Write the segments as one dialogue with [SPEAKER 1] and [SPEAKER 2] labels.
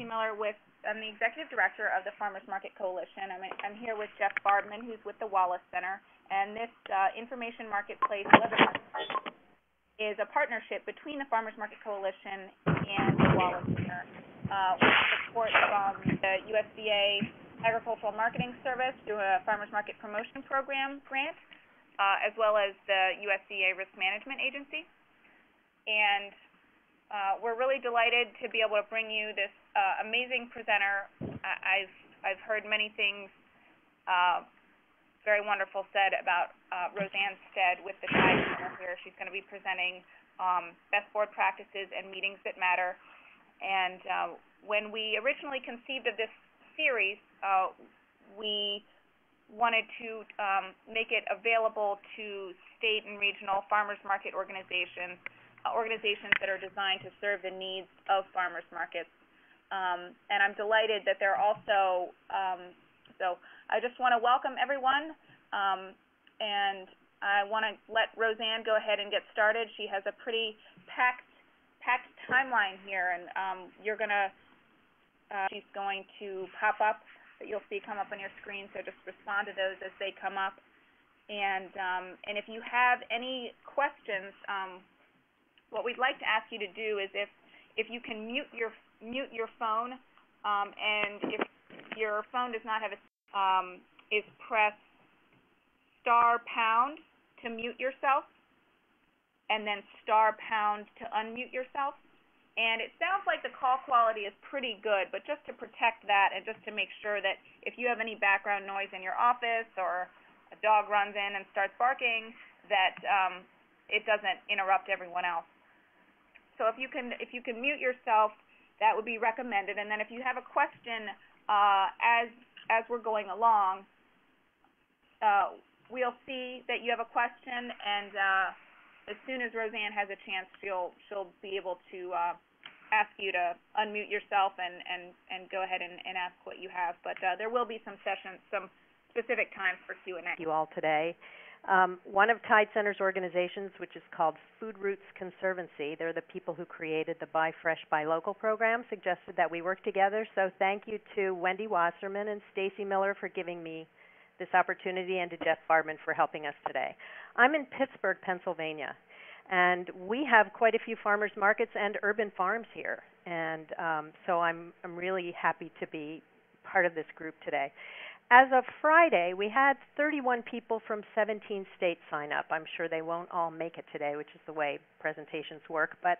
[SPEAKER 1] Stacy Miller I'm the Executive Director of the Farmers Market Coalition. I'm here with Jeff Bardman, who's with the Wallace Center, and this Information Marketplace webinar is a partnership between the Farmers Market Coalition and the Wallace Center with support from the USDA Agricultural Marketing Service through a Farmers Market Promotion Program grant, as well as the USDA Risk Management Agency. And we're really delighted to be able to bring you this amazing presenter. I've heard many things very wonderful said about Rosanne Stead with the Tide Center here. She's going to be presenting best board practices and meetings that matter. And when we originally conceived of this series, we wanted to make it available to state and regional farmers market organizations, organizations that are designed to serve the needs of farmers markets. And I'm delighted that they're also, so I just want to welcome everyone, and I want to let Rosanne go ahead and get started. She has a pretty packed timeline here, and she's going to pop up that you'll see come up on your screen, so just respond to those as they come up. And if you have any questions, what we'd like to ask you to do is if you can mute your phone, and if your phone does not have is press *# to mute yourself, and then *# to unmute yourself. And it sounds like the call quality is pretty good, but just to protect that and just to make sure that if you have any background noise in your office or a dog runs in and starts barking, that it doesn't interrupt everyone else. So if you can mute yourself, that would be recommended. And then if you have a question as we're going along, we'll see that you have a question, and as soon as Rosanne has a chance, she'll be able to ask you to unmute yourself and go ahead and ask what you have. But there will be some sessions, some specific times for Q&A.
[SPEAKER 2] You all today. One of Tide Center's organizations, which is called Food Roots Conservancy, they're the people who created the Buy Fresh, Buy Local program, suggested that we work together. So thank you to Wendy Wasserman and Stacy Miller for giving me this opportunity, and to Jeff Bardman for helping us today. I'm in Pittsburgh, Pennsylvania, and we have quite a few farmers markets and urban farms here. And so I'm really happy to be part of this group today. As of Friday, we had 31 people from 17 states sign up. I'm sure they won't all make it today, which is the way presentations work. But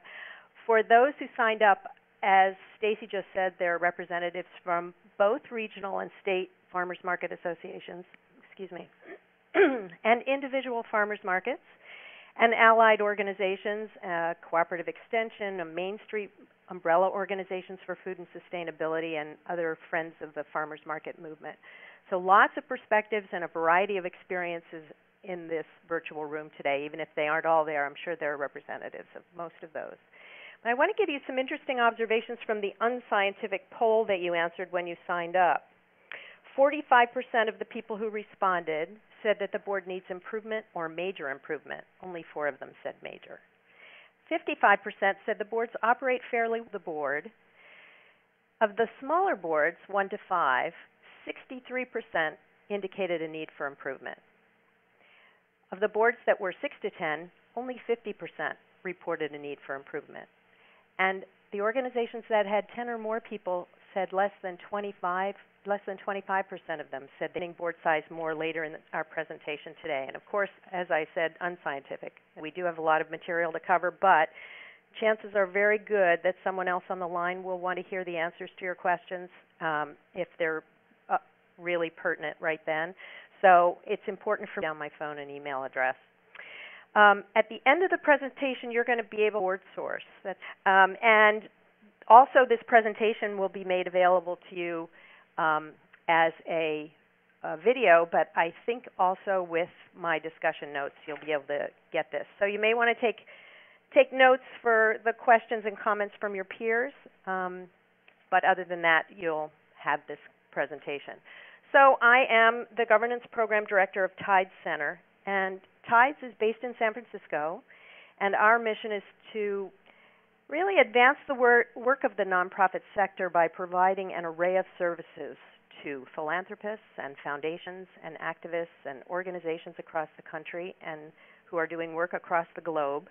[SPEAKER 2] for those who signed up, as Stacy just said, they're representatives from both regional and state farmers market associations, and individual farmers markets, and allied organizations, cooperative extension, Main Street umbrella organizations for food and sustainability, and other friends of the farmers market movement. So lots of perspectives and a variety of experiences in this virtual room today. Even if they aren't all there, I'm sure there are representatives of most of those. But I want to give you some interesting observations from the unscientific poll that you answered when you signed up. 45% of the people who responded said that the board needs improvement or major improvement. Only 4 of them said major. 55% said the boards operate fairly with the board. Of the smaller boards, 1 to 5, 63% indicated a need for improvement. Of the boards that were 6 to 10, only 50% reported a need for improvement. And the organizations that had 10 or more people said less than 25% of them said they need board size more later in our presentation today. And of course, as I said, unscientific. We do have a lot of material to cover, but chances are very good that someone else on the line will want to hear the answers to your questions if they're really pertinent right then. So it's important for me down my phone and email address. At the end of the presentation, you're going to be able to board source. And also, this presentation will be made available to you as a video, but I think also with my discussion notes, you'll be able to get this. So you may want to take notes for the questions and comments from your peers, but other than that, you'll have this presentation. So I am the Governance Program Director of Tide Center, and Tides is based in San Francisco, and our mission is to really advance the work of the nonprofit sector by providing an array of services to philanthropists and foundations and activists and organizations across the country and who are doing work across the globe.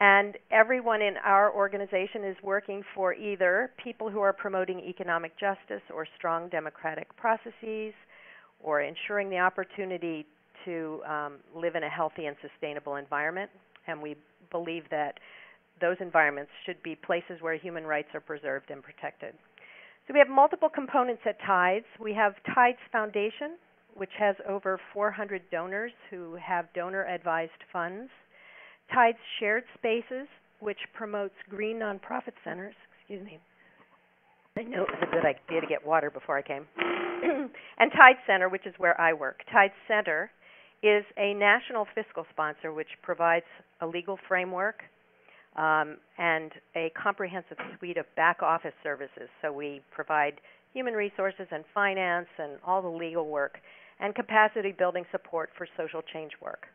[SPEAKER 2] And everyone in our organization is working for either people who are promoting economic justice or strong democratic processes, or ensuring the opportunity to live in a healthy and sustainable environment. And we believe that those environments should be places where human rights are preserved and protected. So we have multiple components at TIDES. We have TIDES Foundation, which has over 400 donors who have donor-advised funds. TIDES Shared Spaces, which promotes green nonprofit centers. Excuse me. I know it was a good idea to get water before I came. And TIDES Center, which is where I work. TIDES Center is a national fiscal sponsor which provides a legal framework and a comprehensive suite of back office services. So we provide human resources and finance and all the legal work and capacity building support for social change work.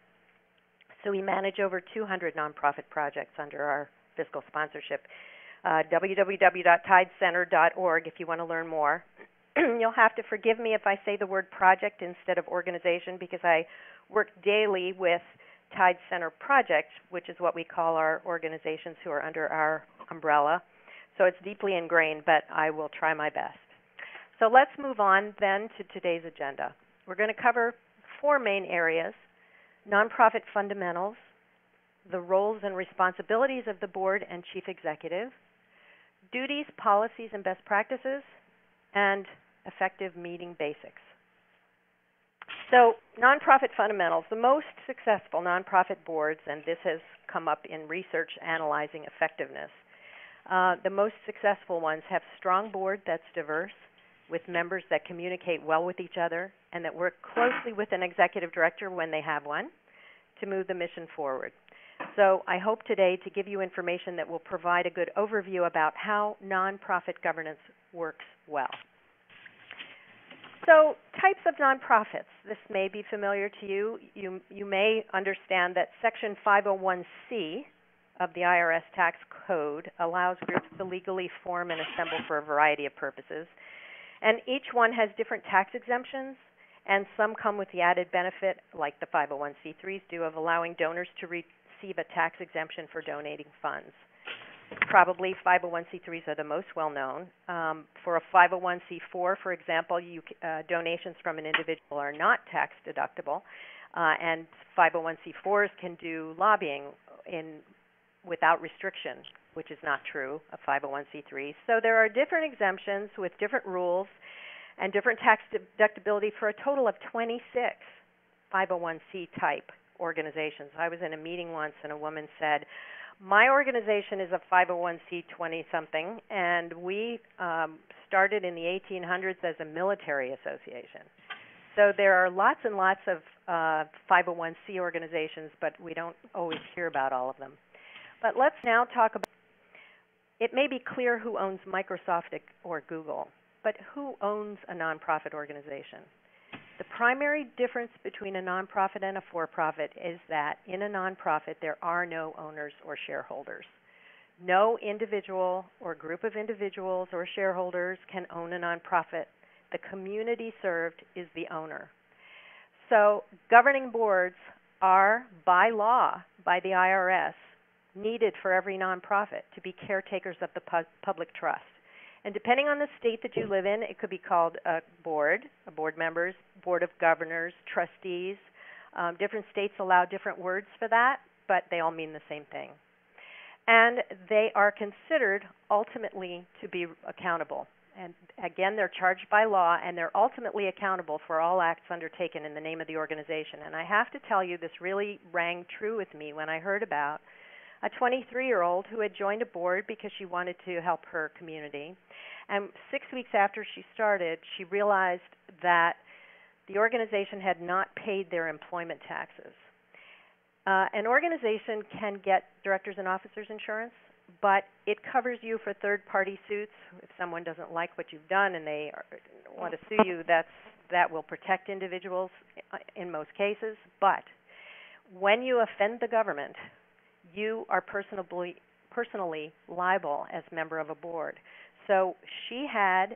[SPEAKER 2] So we manage over 200 nonprofit projects under our fiscal sponsorship. www.tidescenter.org if you want to learn more. You'll have to forgive me if I say the word project instead of organization, because I work daily with TIDES Center Project, which is what we call our organizations who are under our umbrella. So it's deeply ingrained, but I will try my best. So let's move on then to today's agenda. We're going to cover 4 main areas: nonprofit fundamentals, the roles and responsibilities of the board and chief executive, duties, policies, and best practices, and effective meeting basics. So, nonprofit fundamentals. The most successful nonprofit boards, and this has come up in research analyzing effectiveness, the most successful ones have strong board that's diverse, with members that communicate well with each other and that work closely with an executive director when they have one to move the mission forward. So I hope today to give you information that will provide a good overview about how nonprofit governance works well. So types of nonprofits. This may be familiar to you. You may understand that Section 501c of the IRS tax code allows groups to legally form and assemble for a variety of purposes. And each one has different tax exemptions, and some come with the added benefit, like the 501c3s do, of allowing donors to receive a tax exemption for donating funds. Probably 501c3s are the most well-known. For a 501c4, for example, donations from an individual are not tax deductible, and 501c4s can do lobbying without restriction, which is not true of 501c3s. So there are different exemptions with different rules and different tax deductibility for a total of 26 501c type organizations. I was in a meeting once and a woman said, my organization is a 501c 20-something, and we started in the 1800s as a military association. So there are lots and lots of 501c organizations, but we don't always hear about all of them. But let's now talk about, it may be clear who owns Microsoft or Google, but who owns a nonprofit organization? The primary difference between a nonprofit and a for-profit is that in a nonprofit there are no owners or shareholders. No individual or group of individuals or shareholders can own a nonprofit. The community served is the owner. So governing boards are, by law, by the IRS, needed for every nonprofit to be caretakers of the public trust. And depending on the state that you live in, it could be called a board members, board of governors, trustees. Different states allow different words for that, but they all mean the same thing. And they are considered ultimately to be accountable. And again, they're charged by law, and they're ultimately accountable for all acts undertaken in the name of the organization. And I have to tell you, this really rang true with me when I heard about a 23-year-old who had joined a board because she wanted to help her community. And 6 weeks after she started, she realized that the organization had not paid their employment taxes. An organization can get directors and officers insurance, but it covers you for third-party suits. If someone doesn't like what you've done and they want to sue you, that will protect individuals in most cases. But when you offend the government, you are personally liable as member of a board. So she had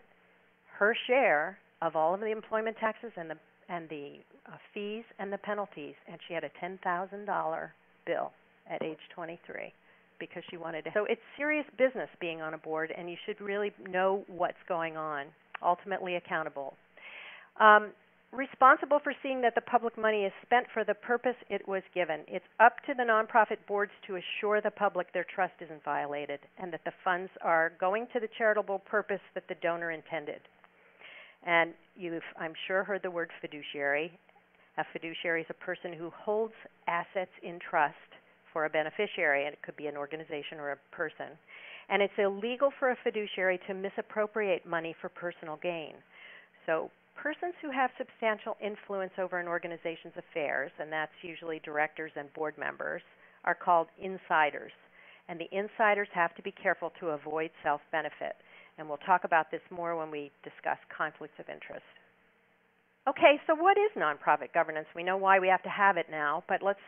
[SPEAKER 2] her share of all of the employment taxes and the fees and the penalties, and she had a $10,000 bill at age 23 because she wanted to. So it's serious business being on a board, and you should really know what's going on, ultimately accountable. Responsible for seeing that the public money is spent for the purpose it was given. It's up to the nonprofit boards to assure the public their trust isn't violated and that the funds are going to the charitable purpose that the donor intended. And you've, I'm sure, heard the word fiduciary. A fiduciary is a person who holds assets in trust for a beneficiary, and it could be an organization or a person. And it's illegal for a fiduciary to misappropriate money for personal gain. So persons who have substantial influence over an organization's affairs, and that's usually directors and board members, are called insiders. And the insiders have to be careful to avoid self-benefit. And we'll talk about this more when we discuss conflicts of interest. Okay, so what is nonprofit governance? We know why we have to have it now, but let's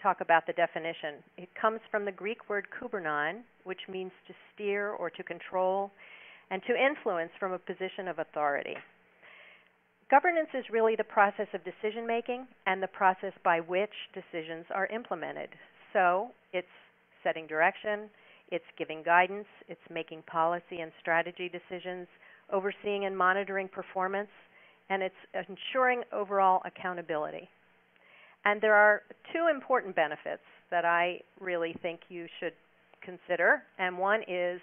[SPEAKER 2] talk about the definition. It comes from the Greek word kubernon, which means to steer or to control, and to influence from a position of authority. Governance is really the process of decision-making and the process by which decisions are implemented. So it's setting direction, it's giving guidance, it's making policy and strategy decisions, overseeing and monitoring performance, and it's ensuring overall accountability. And there are two important benefits that I really think you should consider, and one is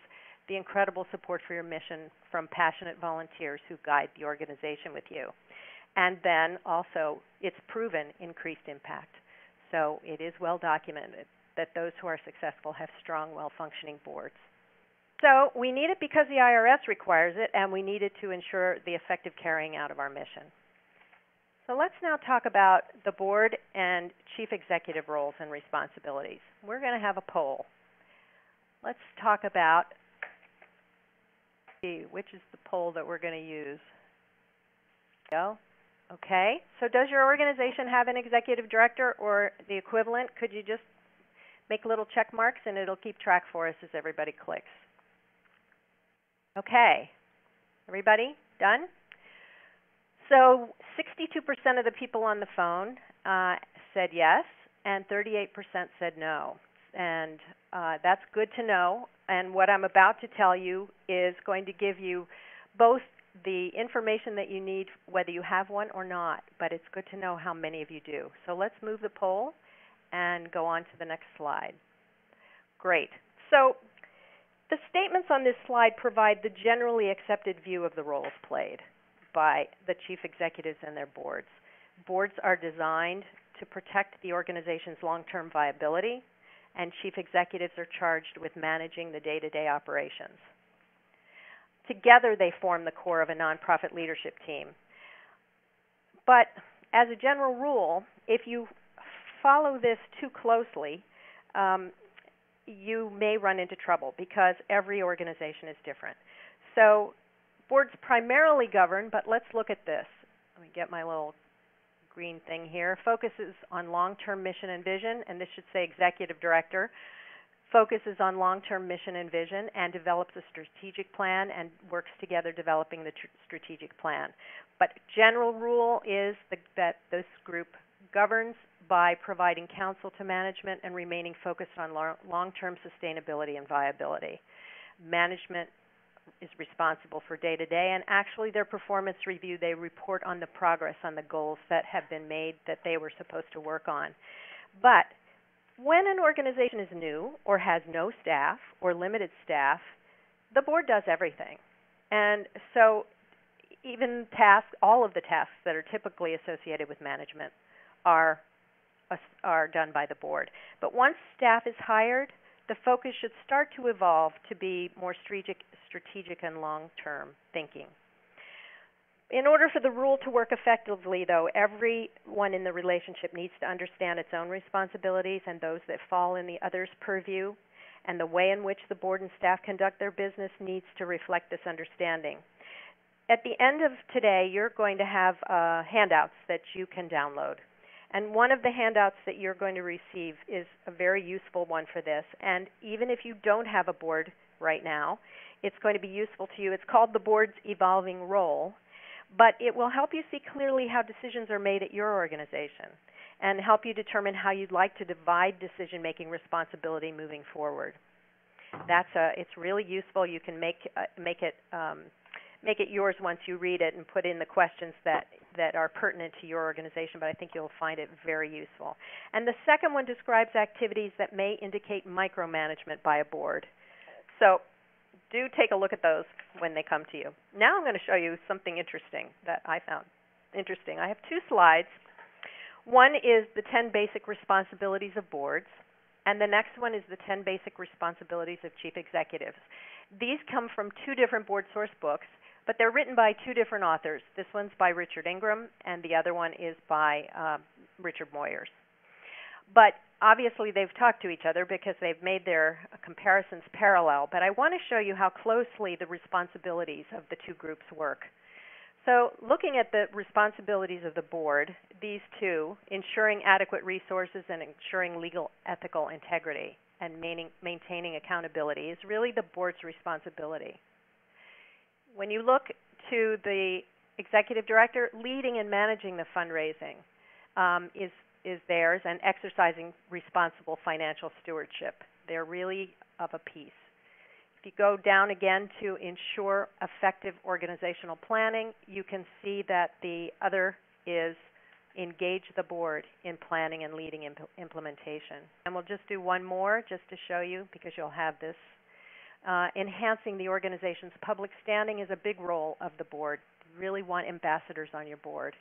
[SPEAKER 2] the incredible support for your mission from passionate volunteers who guide the organization with you. And then also, it's proven increased impact. So it is well documented that those who are successful have strong, well-functioning boards. So we need it because the IRS requires it, and we need it to ensure the effective carrying out of our mission. So let's now talk about the board and chief executive roles and responsibilities. We're going to have a poll. Let's talk about which is the poll that we're going to use. Go. Okay. So does your organization have an executive director or the equivalent? Could you just make little check marks and it'll keep track for us as everybody clicks? Okay. Everybody done? So 62% of the people on the phone said yes, and 38% said no. And that's good to know. And what I'm about to tell you is going to give you both the information that you need, whether you have one or not, but it's good to know how many of you do. So let's move the poll and go on to the next slide. Great. So the statements on this slide provide the generally accepted view of the roles played by the chief executives and their boards. Boards are designed to protect the organization's long-term viability, and chief executives are charged with managing the day-to-day operations. Together, they form the core of a nonprofit leadership team. But as a general rule, if you follow this too closely, you may run into trouble because every organization is different. So boards primarily govern, but let's look at this. Let me get my little green thing here. Focuses on long-term mission and vision, and this should say executive director. Focuses on long-term mission and vision and develops a strategic plan and works together developing the strategic plan. But general rule is that this group governs by providing counsel to management and remaining focused on long-term sustainability and viability. Management is responsible for day-to-day, and actually their performance review, they report on the progress on the goals that have been made that they were supposed to work on. But when an organization is new or has no staff or limited staff, the board does everything. And so even tasks, all of the tasks that are typically associated with management are done by the board. But once staff is hired, the focus should start to evolve to be more strategic and long-term thinking. In order for the rule to work effectively, though, everyone in the relationship needs to understand its own responsibilities and those that fall in the other's purview, and the way in which the board and staff conduct their business needs to reflect this understanding. At the end of today, you're going to have handouts that you can download. And one of the handouts that you're going to receive is a very useful one for this. And even if you don't have a board right now, it's going to be useful to you. It's called the Board's Evolving Role, but it will help you see clearly how decisions are made at your organization and help you determine how you'd like to divide decision-making responsibility moving forward. It's really useful. You can make it yours once you read it and put in the questions that are pertinent to your organization, but I think you'll find it very useful. And the second one describes activities that may indicate micromanagement by a board. So do take a look at those when they come to you. Now I'm going to show you something interesting that I found interesting. I have two slides. One is the 10 basic responsibilities of boards, and the next one is the 10 basic responsibilities of chief executives. These come from two different board source books, but they're written by two different authors. This one's by Richard Ingram, and the other one is by Richard Moyers. But obviously they've talked to each other because they've made their comparisons parallel. But I want to show you how closely the responsibilities of the two groups work. So looking at the responsibilities of the board, these two, ensuring adequate resources and ensuring legal ethical integrity and maintaining accountability, is really the board's responsibility. When you look to the executive director, leading and managing the fundraising is theirs, and exercising responsible financial stewardship. They're really of a piece. If you go down again to ensure effective organizational planning, you can see that the other is engage the board in planning and leading implementation. And we'll just do one more just to show you, because you'll have this. Enhancing the organization's public standing is a big role of the board. You really want ambassadors on your board.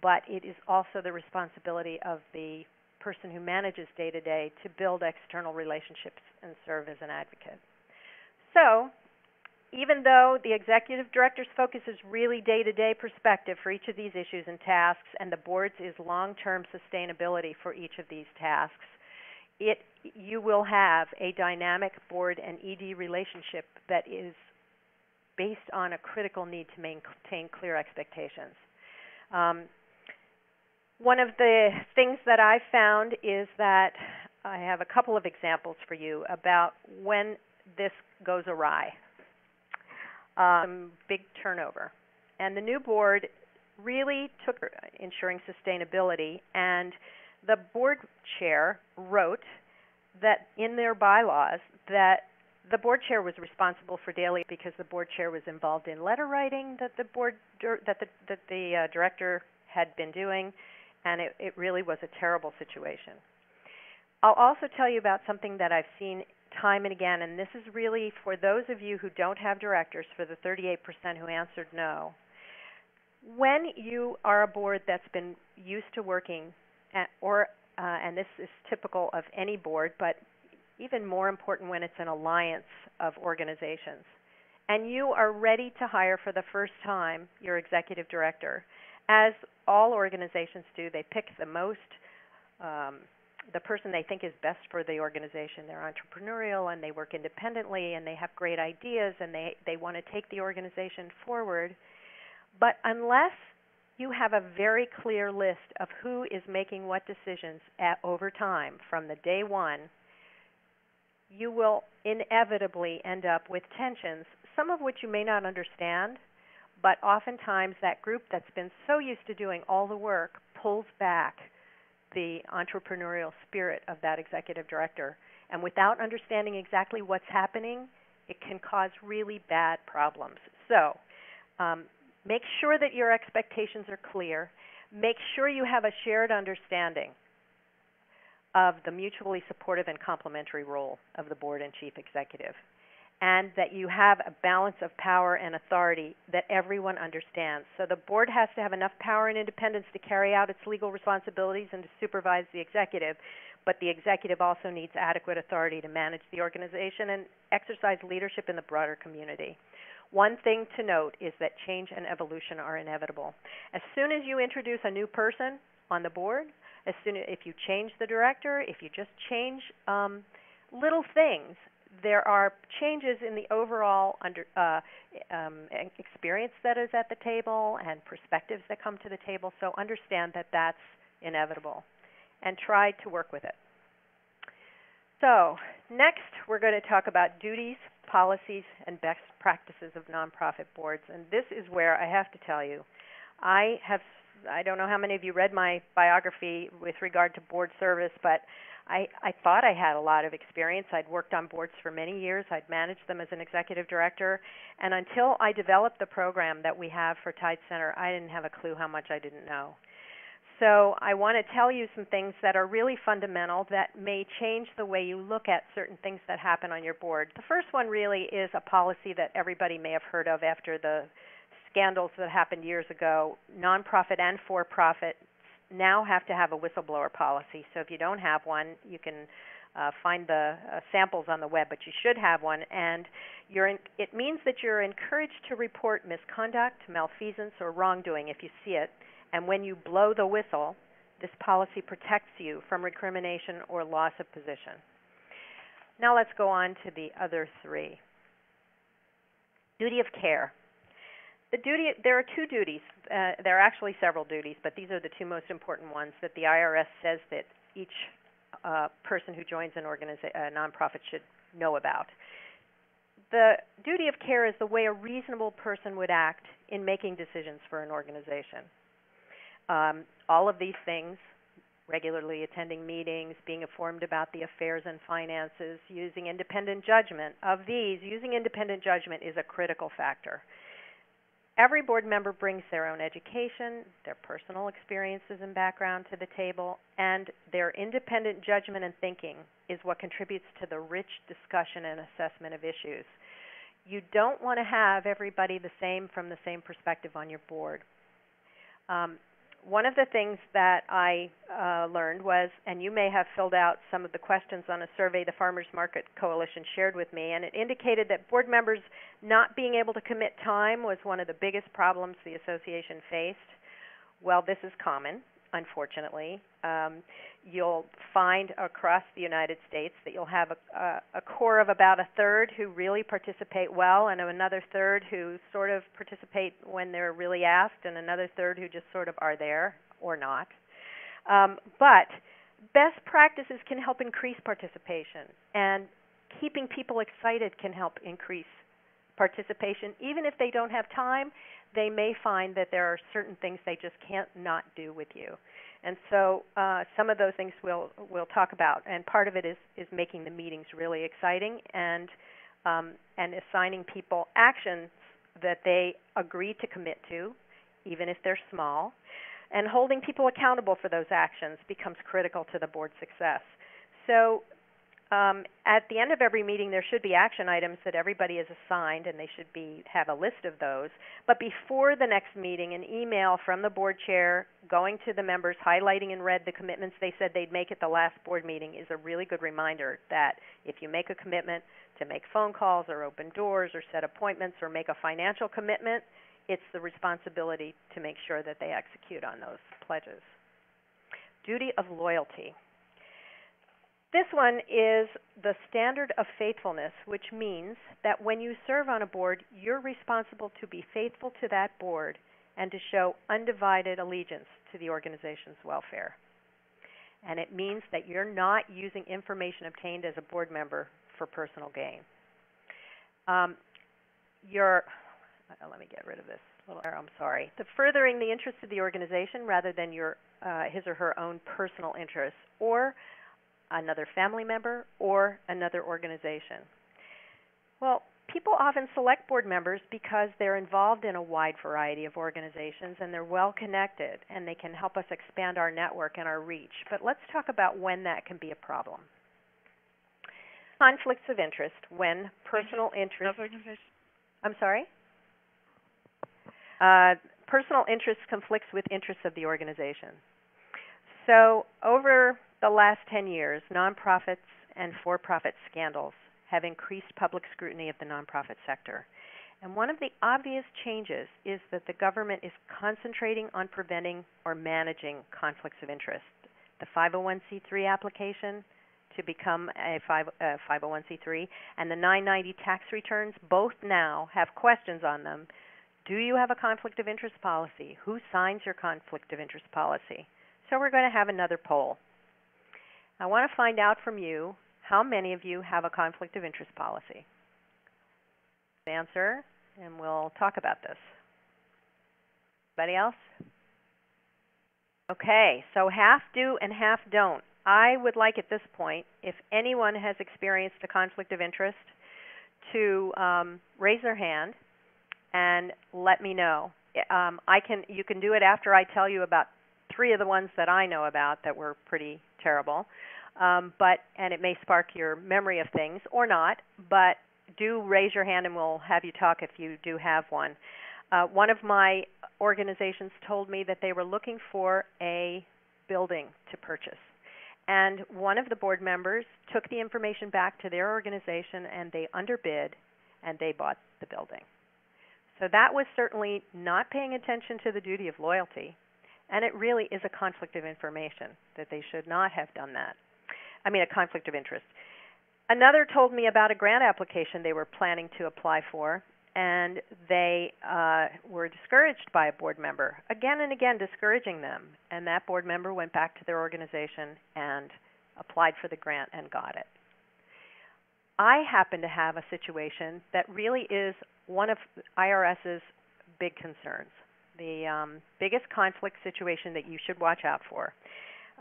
[SPEAKER 2] But it is also the responsibility of the person who manages day-to-day to build external relationships and serve as an advocate. So, even though the executive director's focus is really day-to-day perspective for each of these issues and tasks, and the board's is long-term sustainability for each of these tasks, you will have a dynamic board and ED relationship that is based on a critical need to maintain clear expectations. One of the things that I've found is that I have a couple of examples for you about when this goes awry. Some big turnover. And the new board really took ensuring sustainability, and the board chair wrote that in their bylaws that the board chair was responsible for daily, because the board chair was involved in letter writing that the director had been doing, and it really was a terrible situation. I'll also tell you about something that I've seen time and again, and this is really for those of you who don't have directors, for the 38% who answered no. When you are a board that's been used to working and this is typical of any board, but even more important when it's an alliance of organizations, and you are ready to hire for the first time your executive director, as all organizations do, they pick the person they think is best for the organization. They're entrepreneurial, and they work independently, and they have great ideas, and they want to take the organization forward. But unless you have a very clear list of who is making what decisions over time from the day one, you will inevitably end up with tensions, some of which you may not understand, but oftentimes that group that's been so used to doing all the work pulls back the entrepreneurial spirit of that executive director. And without understanding exactly what's happening, it can cause really bad problems. So make sure that your expectations are clear. Make sure you have a shared understanding of the mutually supportive and complementary role of the board and chief executive, and that you have a balance of power and authority that everyone understands. So the board has to have enough power and independence to carry out its legal responsibilities and to supervise the executive, but the executive also needs adequate authority to manage the organization and exercise leadership in the broader community. One thing to note is that change and evolution are inevitable. As soon as you introduce a new person on the board, if you change the director, if you just change little things, there are changes in the overall experience that is at the table and perspectives that come to the table. So understand that that's inevitable, and try to work with it. So next, we're going to talk about duties, policies, and best practices of nonprofit boards. And this is where I have to tell you, I don't know how many of you read my biography with regard to board service, but I thought I had a lot of experience. I'd worked on boards for many years. I'd managed them as an executive director. And until I developed the program that we have for Tide Center, I didn't have a clue how much I didn't know. So I want to tell you some things that are really fundamental that may change the way you look at certain things that happen on your board. The first one really is a policy that everybody may have heard of after the scandals that happened years ago. Nonprofit and for-profit now have to have a whistleblower policy. So if you don't have one, you can find the samples on the web, but you should have one. And it means that you're encouraged to report misconduct, malfeasance, or wrongdoing if you see it. And when you blow the whistle, this policy protects you from recrimination or loss of position. Now let's go on to the other three. Duty of care. There are two duties. There are actually several duties, but these are the two most important ones that the IRS says that each person who joins a nonprofit should know about. The duty of care is the way a reasonable person would act in making decisions for an organization. All of these things, regularly attending meetings, being informed about the affairs and finances, using independent judgment, using independent judgment is a critical factor. Every board member brings their own education, their personal experiences and background to the table, and their independent judgment and thinking is what contributes to the rich discussion and assessment of issues. You don't want to have everybody the same from the same perspective on your board. One of the things that I learned was, and you may have filled out some of the questions on a survey the Farmers Market Coalition shared with me, and it indicated that board members not being able to commit time was one of the biggest problems the association faced. Well, this is common, unfortunately. You'll find across the United States that you'll have a core of about a third who really participate well, and another third who sort of participate when they're really asked, and another third who just sort of are there or not. But best practices can help increase participation, and keeping people excited can help increase participation. Even if they don't have time, they may find that there are certain things they just can't not do with you. And so some of those things we'll talk about, and part of it is making the meetings really exciting and assigning people actions that they agree to commit to, even if they're small, and holding people accountable for those actions becomes critical to the board's success. So at the end of every meeting, there should be action items that everybody is assigned, and they should have a list of those. But before the next meeting, an email from the board chair going to the members, highlighting in red the commitments they said they'd make at the last board meeting is a really good reminder that if you make a commitment to make phone calls or open doors or set appointments or make a financial commitment, it's the responsibility to make sure that they execute on those pledges. Duty of loyalty. This one is the standard of faithfulness, which means that when you serve on a board, you're responsible to be faithful to that board and to show undivided allegiance to the organization's welfare. And it means that you're not using information obtained as a board member for personal gain. Let me get rid of this little arrow, I'm sorry. The furthering the interests of the organization rather than his or her own personal interests, or another family member, or another organization. Well, people often select board members because they're involved in a wide variety of organizations and they're well connected and they can help us expand our network and our reach. But let's talk about when that can be a problem. Conflicts of interest when personal interest... I'm sorry? Personal interest conflicts with interests of the organization. So over the last 10 years, nonprofits and for-profit scandals have increased public scrutiny of the nonprofit sector. And one of the obvious changes is that the government is concentrating on preventing or managing conflicts of interest. The 501c3 application to become a 501c3 and the 990 tax returns both now have questions on them. Do you have a conflict of interest policy? Who signs your conflict of interest policy? So we're going to have another poll. I want to find out from you how many of you have a conflict of interest policy. Answer, and we'll talk about this. Anybody else? Okay, so half do and half don't. I would like at this point, if anyone has experienced a conflict of interest, to raise their hand and let me know. You can do it after I tell you about 3 of the ones that I know about that were pretty terrible. And it may spark your memory of things or not, but do raise your hand and we'll have you talk if you do have one. One of my organizations told me that they were looking for a building to purchase. And one of the board members took the information back to their organization and they underbid and they bought the building. So that was certainly not paying attention to the duty of loyalty, and it really is a conflict of information that they should not have done that. I mean, a conflict of interest. Another told me about a grant application they were planning to apply for, and they were discouraged by a board member, again and again discouraging them, and that board member went back to their organization and applied for the grant and got it. I happen to have a situation that really is one of IRS's big concerns, the biggest conflict situation that you should watch out for,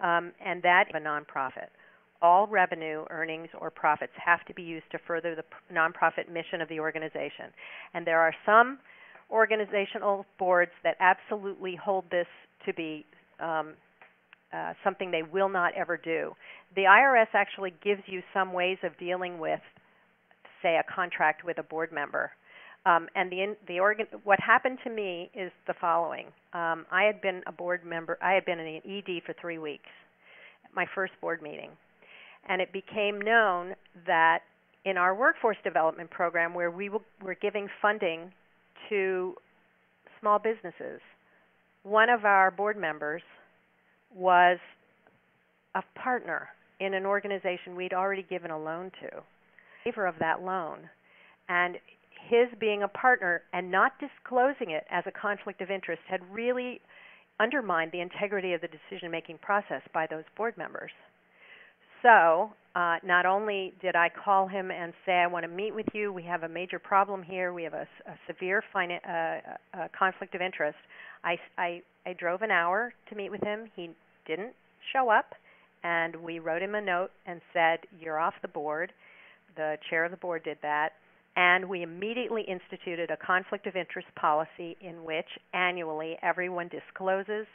[SPEAKER 2] and that is a nonprofit. All revenue, earnings, or profits have to be used to further the nonprofit mission of the organization. And there are some organizational boards that absolutely hold this to be something they will not ever do. The IRS actually gives you some ways of dealing with, say, a contract with a board member. What happened to me is the following. I had been a board member. I had been in an ED for 3 weeks at my first board meeting. And it became known that in our workforce development program, where we were giving funding to small businesses, one of our board members was a partner in an organization we'd already given a loan to, in favor of that loan. And his being a partner and not disclosing it as a conflict of interest had really undermined the integrity of the decision-making process by those board members. So not only did I call him and say, I want to meet with you, we have a major problem here, we have a severe conflict of interest, I drove an hour to meet with him. He didn't show up, and we wrote him a note and said, you're off the board. The chair of the board did that, and we immediately instituted a conflict of interest policy in which annually everyone discloses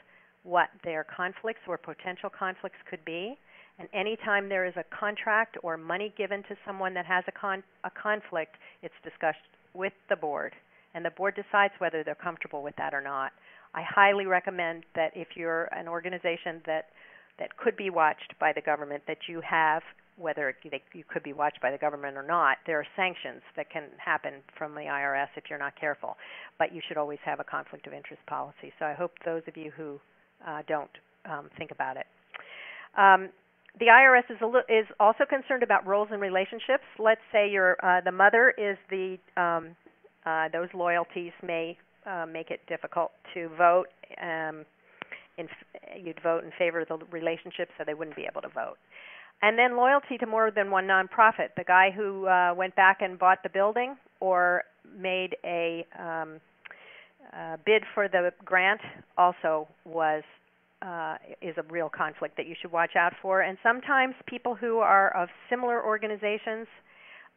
[SPEAKER 2] what their conflicts or potential conflicts could be. And anytime there is a contract or money given to someone that has a conflict, it's discussed with the board, and the board decides whether they're comfortable with that or not. I highly recommend that if you're an organization that could be watched by the government, that you have, whether you could be watched by the government or not, there are sanctions that can happen from the IRS if you're not careful. But you should always have a conflict of interest policy. So I hope those of you who don't think about it. The IRS is also concerned about roles and relationships. Let's say you're the mother is those loyalties may make it difficult to vote. You'd vote in favor of the relationship, so they wouldn't be able to vote. And then loyalty to more than one nonprofit. The guy who went back and bought the building or made a bid for the grant also is a real conflict that you should watch out for. And sometimes people who are of similar organizations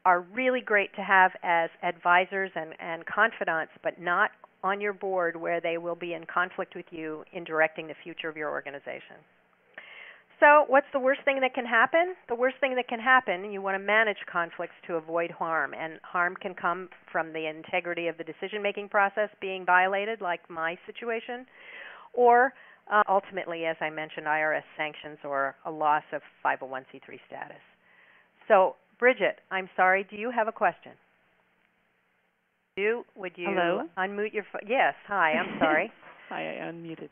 [SPEAKER 2] are really great to have as advisors and confidants, but not on your board where they will be in conflict with you in directing the future of your organization. So what's the worst thing that can happen? The worst thing that can happen, you want to manage conflicts to avoid harm. And harm can come from the integrity of the decision-making process being violated, like my situation, or ultimately, as I mentioned, IRS sanctions or a loss of 501c3 status. So, Bridget, I'm sorry, do you have a question? Would you
[SPEAKER 3] Hello?
[SPEAKER 2] unmute your phone? Yes, hi, I'm sorry.
[SPEAKER 3] Hi, I unmuted.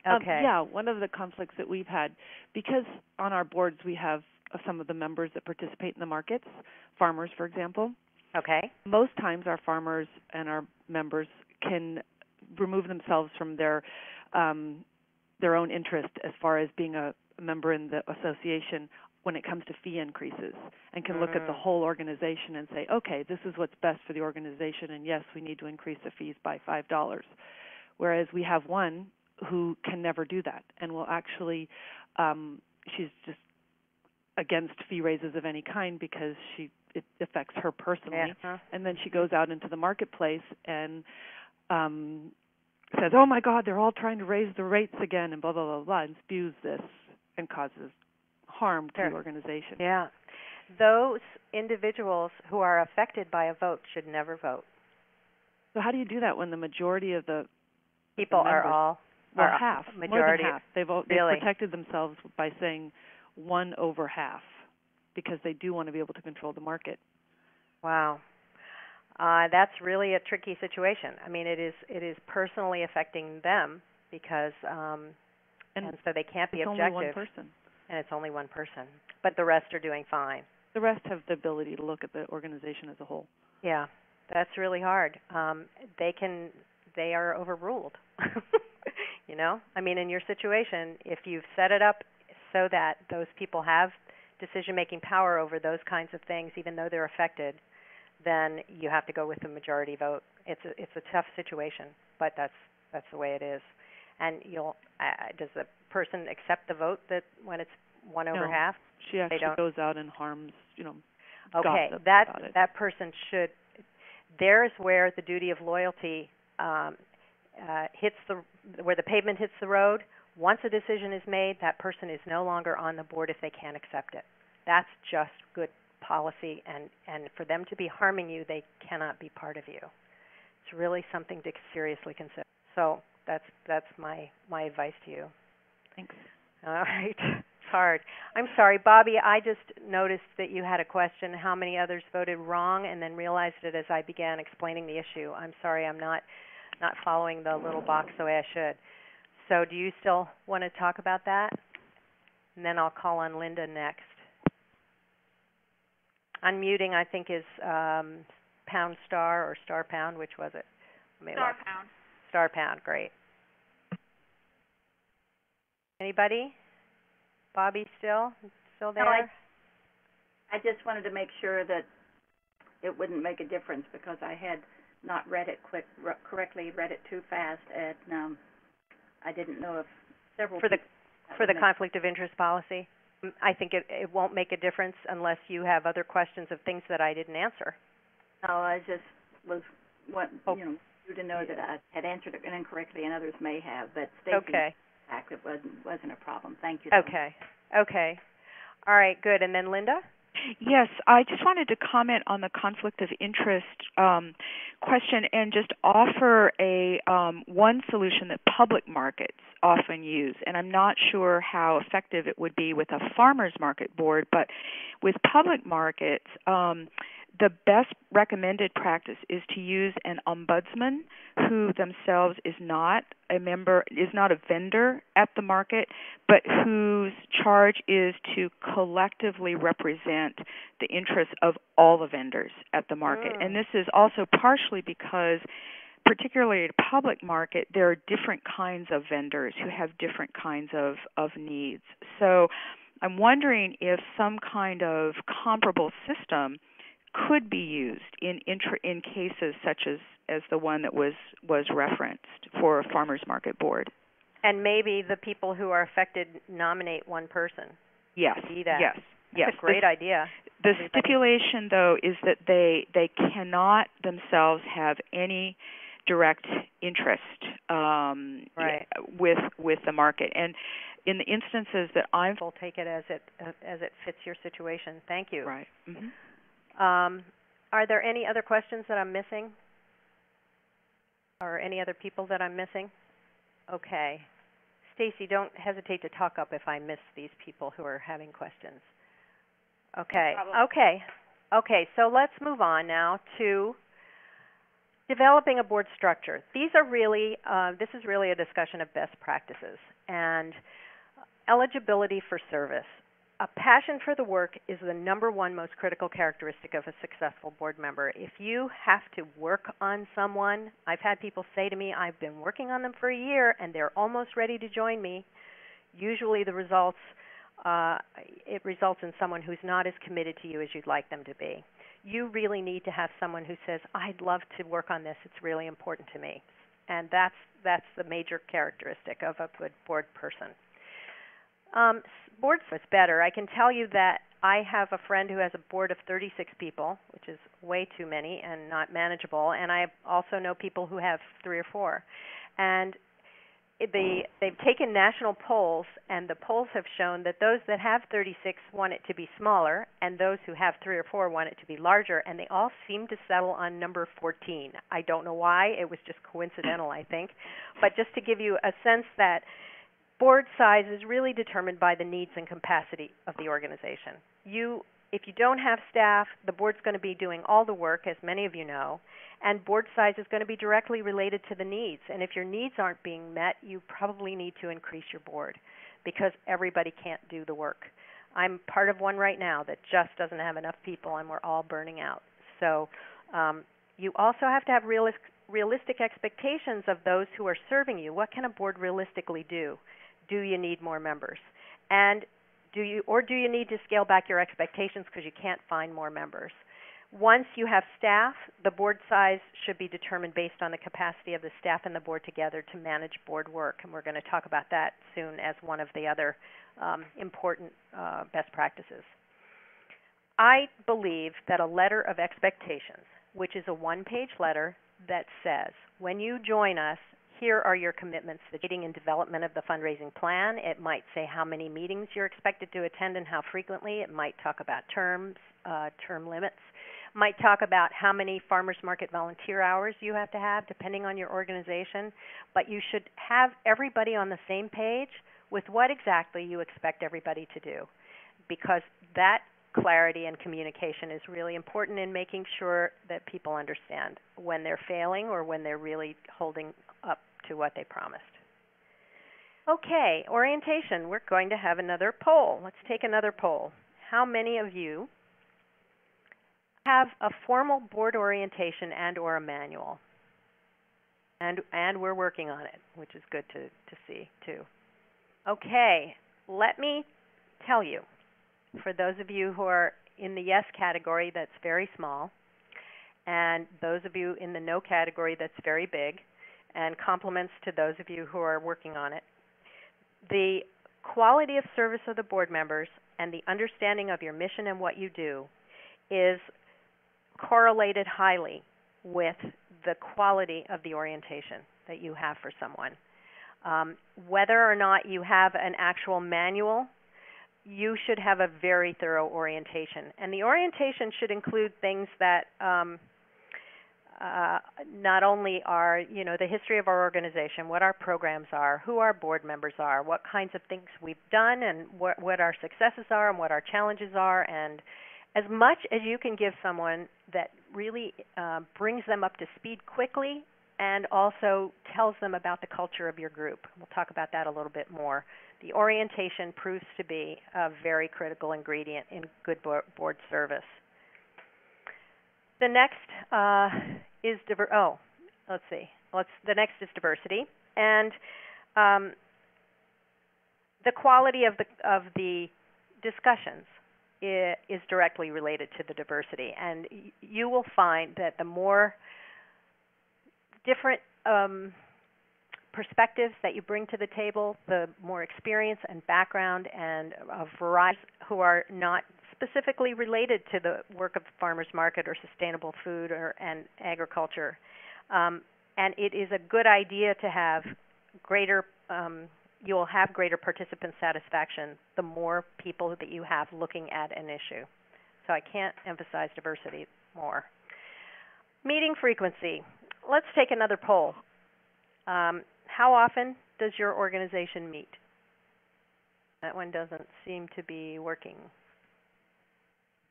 [SPEAKER 2] Okay.
[SPEAKER 3] Yeah, one of the conflicts that we've had, because on our boards we have some of the members that participate in the markets, farmers, for example.
[SPEAKER 2] Okay.
[SPEAKER 3] Most times our farmers and our members can remove themselves from their their own interest as far as being a member in the association when it comes to fee increases, and can look at the whole organization and say, okay, this is what's best for the organization, and yes, we need to increase the fees by $5. Whereas we have one who can never do that and will actually, she's just against fee raises of any kind because it affects her personally.
[SPEAKER 2] Yeah.
[SPEAKER 3] And then she goes out into the marketplace and says, oh my God, they're all trying to raise the rates again, and blah, blah, blah, blah, and spews this and causes harm to the organization.
[SPEAKER 2] Yeah. Those individuals who are affected by a vote should never vote.
[SPEAKER 3] So how do you do that when the majority of the
[SPEAKER 2] people are all,
[SPEAKER 3] well, half,
[SPEAKER 2] majority,
[SPEAKER 3] more than half. They've protected themselves by saying 1 over half because they do want to be able to control the market.
[SPEAKER 2] Wow. That's really a tricky situation. I mean, it is personally affecting them because, and so they can't be objective.
[SPEAKER 3] It's only one person.
[SPEAKER 2] And it's only one person. But the rest are doing fine.
[SPEAKER 3] The rest have the ability to look at the organization as a whole.
[SPEAKER 2] Yeah, that's really hard. They are overruled. You know? I mean, in your situation, if you've set it up so that those people have decision-making power over those kinds of things, even though they're affected, then you have to go with the majority vote. It's a tough situation, but that's the way it is. And does the person accept the vote that when it's 1 over half?
[SPEAKER 3] She actually goes out and harms,
[SPEAKER 2] Okay, that person should. There's where the duty of loyalty where the pavement hits the road. Once a decision is made, that person is no longer on the board if they can't accept it. That's just good policy, and for them to be harming you, they cannot be part of you. It's really something to seriously consider. So that's my advice to you.
[SPEAKER 3] Thanks.
[SPEAKER 2] All right. It's hard. I'm sorry, Bobby, I just noticed that you had a question, how many others voted wrong, and then realized it as I began explaining the issue. I'm sorry, I'm not following the little box the way I should. So do you still want to talk about that? And then I'll call on Linda next. Unmuting, I think, is pound star or star pound. Which was it?
[SPEAKER 1] Star pound.
[SPEAKER 2] Star pound, great. Anybody? Bobby still there?
[SPEAKER 4] No, I just wanted to make sure that it wouldn't make a difference because I had not read it correctly, read it too fast, and I didn't know if several
[SPEAKER 2] for the conflict of interest policy. I think it won't make a difference unless you have other questions of things that I didn't answer.
[SPEAKER 4] No, I just you to know that I had answered it incorrectly, and others may have, but
[SPEAKER 2] okay.
[SPEAKER 4] It wasn't a problem. Thank you.
[SPEAKER 2] Okay. All right, good. And then Linda?
[SPEAKER 5] Yes, I just wanted to comment on the conflict of interest question and just offer a one solution that public markets often use. And I'm not sure how effective it would be with a farmers market board, but with public markets, the best recommended practice is to use an ombudsman who themselves is not a vendor at the market, but whose charge is to collectively represent the interests of all the vendors at the market. And this is also partially because, particularly at a public market, there are different kinds of vendors who have different kinds of needs. So I'm wondering if some kind of comparable system could be used in cases such as the one that was referenced for a farmers market board.
[SPEAKER 2] And maybe the people who are affected nominate one person.
[SPEAKER 5] Yes.
[SPEAKER 2] See that.
[SPEAKER 5] Yes.
[SPEAKER 2] That's a great idea.
[SPEAKER 5] The stipulation, though, is that they cannot themselves have any direct interest with the market. And in the instances that
[SPEAKER 2] we'll take it as it fits your situation. Thank you.
[SPEAKER 5] Right. Mm-hmm.
[SPEAKER 2] Are there any other questions that I'm missing? Or any other people that I'm missing? Okay. Stacy, don't hesitate to talk up if I miss these people who are having questions. Okay.
[SPEAKER 1] No problem.
[SPEAKER 2] Okay, so let's move on now to developing a board structure. This is really a discussion of best practices and eligibility for service. a passion for the work is the #1 most critical characteristic of a successful board member. If you have to work on someone, I've had people say to me, I've been working on them for a year and they're almost ready to join me. Usually the results, it results in someone who's not as committed to you as you'd like them to be. You really need to have someone who says, I'd love to work on this, it's really important to me. And that's the major characteristic of a good board person. Board is better. I can tell you that I have a friend who has a board of 36 people, which is way too many and not manageable, and I also know people who have 3 or 4. And they've taken national polls, and the polls have shown that those that have 36 want it to be smaller, and those who have 3 or 4 want it to be larger, and they all seem to settle on number 14. I don't know why. It was just coincidental, I think. But just to give you a sense that board size is really determined by the needs and capacity of the organization. If you don't have staff, the board's going to be doing all the work, as many of you know, and board size is going to be directly related to the needs. And if your needs aren't being met, you probably need to increase your board because everybody can't do the work. I'm part of one right now that just doesn't have enough people, and we're all burning out. So you also have to have realistic expectations of those who are serving you. What can a board realistically do? Do you need more members? And do you need to scale back your expectations because you can't find more members? Once you have staff, the board size should be determined based on the capacity of the staff and the board together to manage board work, and we're going to talk about that soon as one of the other important best practices. I believe that a letter of expectations, which is a one-page letter that says, when you join us, here are your commitments to the leading and development of the fundraising plan. It might say how many meetings you're expected to attend and how frequently. It might talk about term limits. It might talk about how many farmers market volunteer hours you have to have, depending on your organization. But you should have everybody on the same page with what exactly you expect everybody to do, because that clarity and communication is really important in making sure that people understand when they're failing or when they're really holding up to what they promised. Okay, orientation. We're going to have another poll. Let's take another poll. How many of you have a formal board orientation and or a manual? And we're working on it, which is good to see too. Okay, let me tell you, for those of you who are in the yes category, that's very small, and those of you in the no category, that's very big, and compliments to those of you who are working on it. The quality of service of the board members and the understanding of your mission and what you do is correlated highly with the quality of the orientation that you have for someone. Whether or not you have an actual manual, you should have a very thorough orientation. And the orientation should include things that not only are, the history of our organization, what our programs are, who our board members are, what kinds of things we've done, and what our successes are and what our challenges are, and as much as you can give someone that really brings them up to speed quickly and also tells them about the culture of your group. We'll talk about that a little bit more. The orientation proves to be a very critical ingredient in good board service. The next is the next is diversity, and the quality of the discussions is directly related to the diversity. And you will find that the more different perspectives that you bring to the table, the more experience and background and a variety who are not specifically related to the work of the farmers market or sustainable food and agriculture. And it is a good idea to have greater, you'll have greater participant satisfaction the more people that you have looking at an issue. So I can't emphasize diversity more. Meeting frequency. Let's take another poll. How often does your organization meet? That one doesn't seem to be working.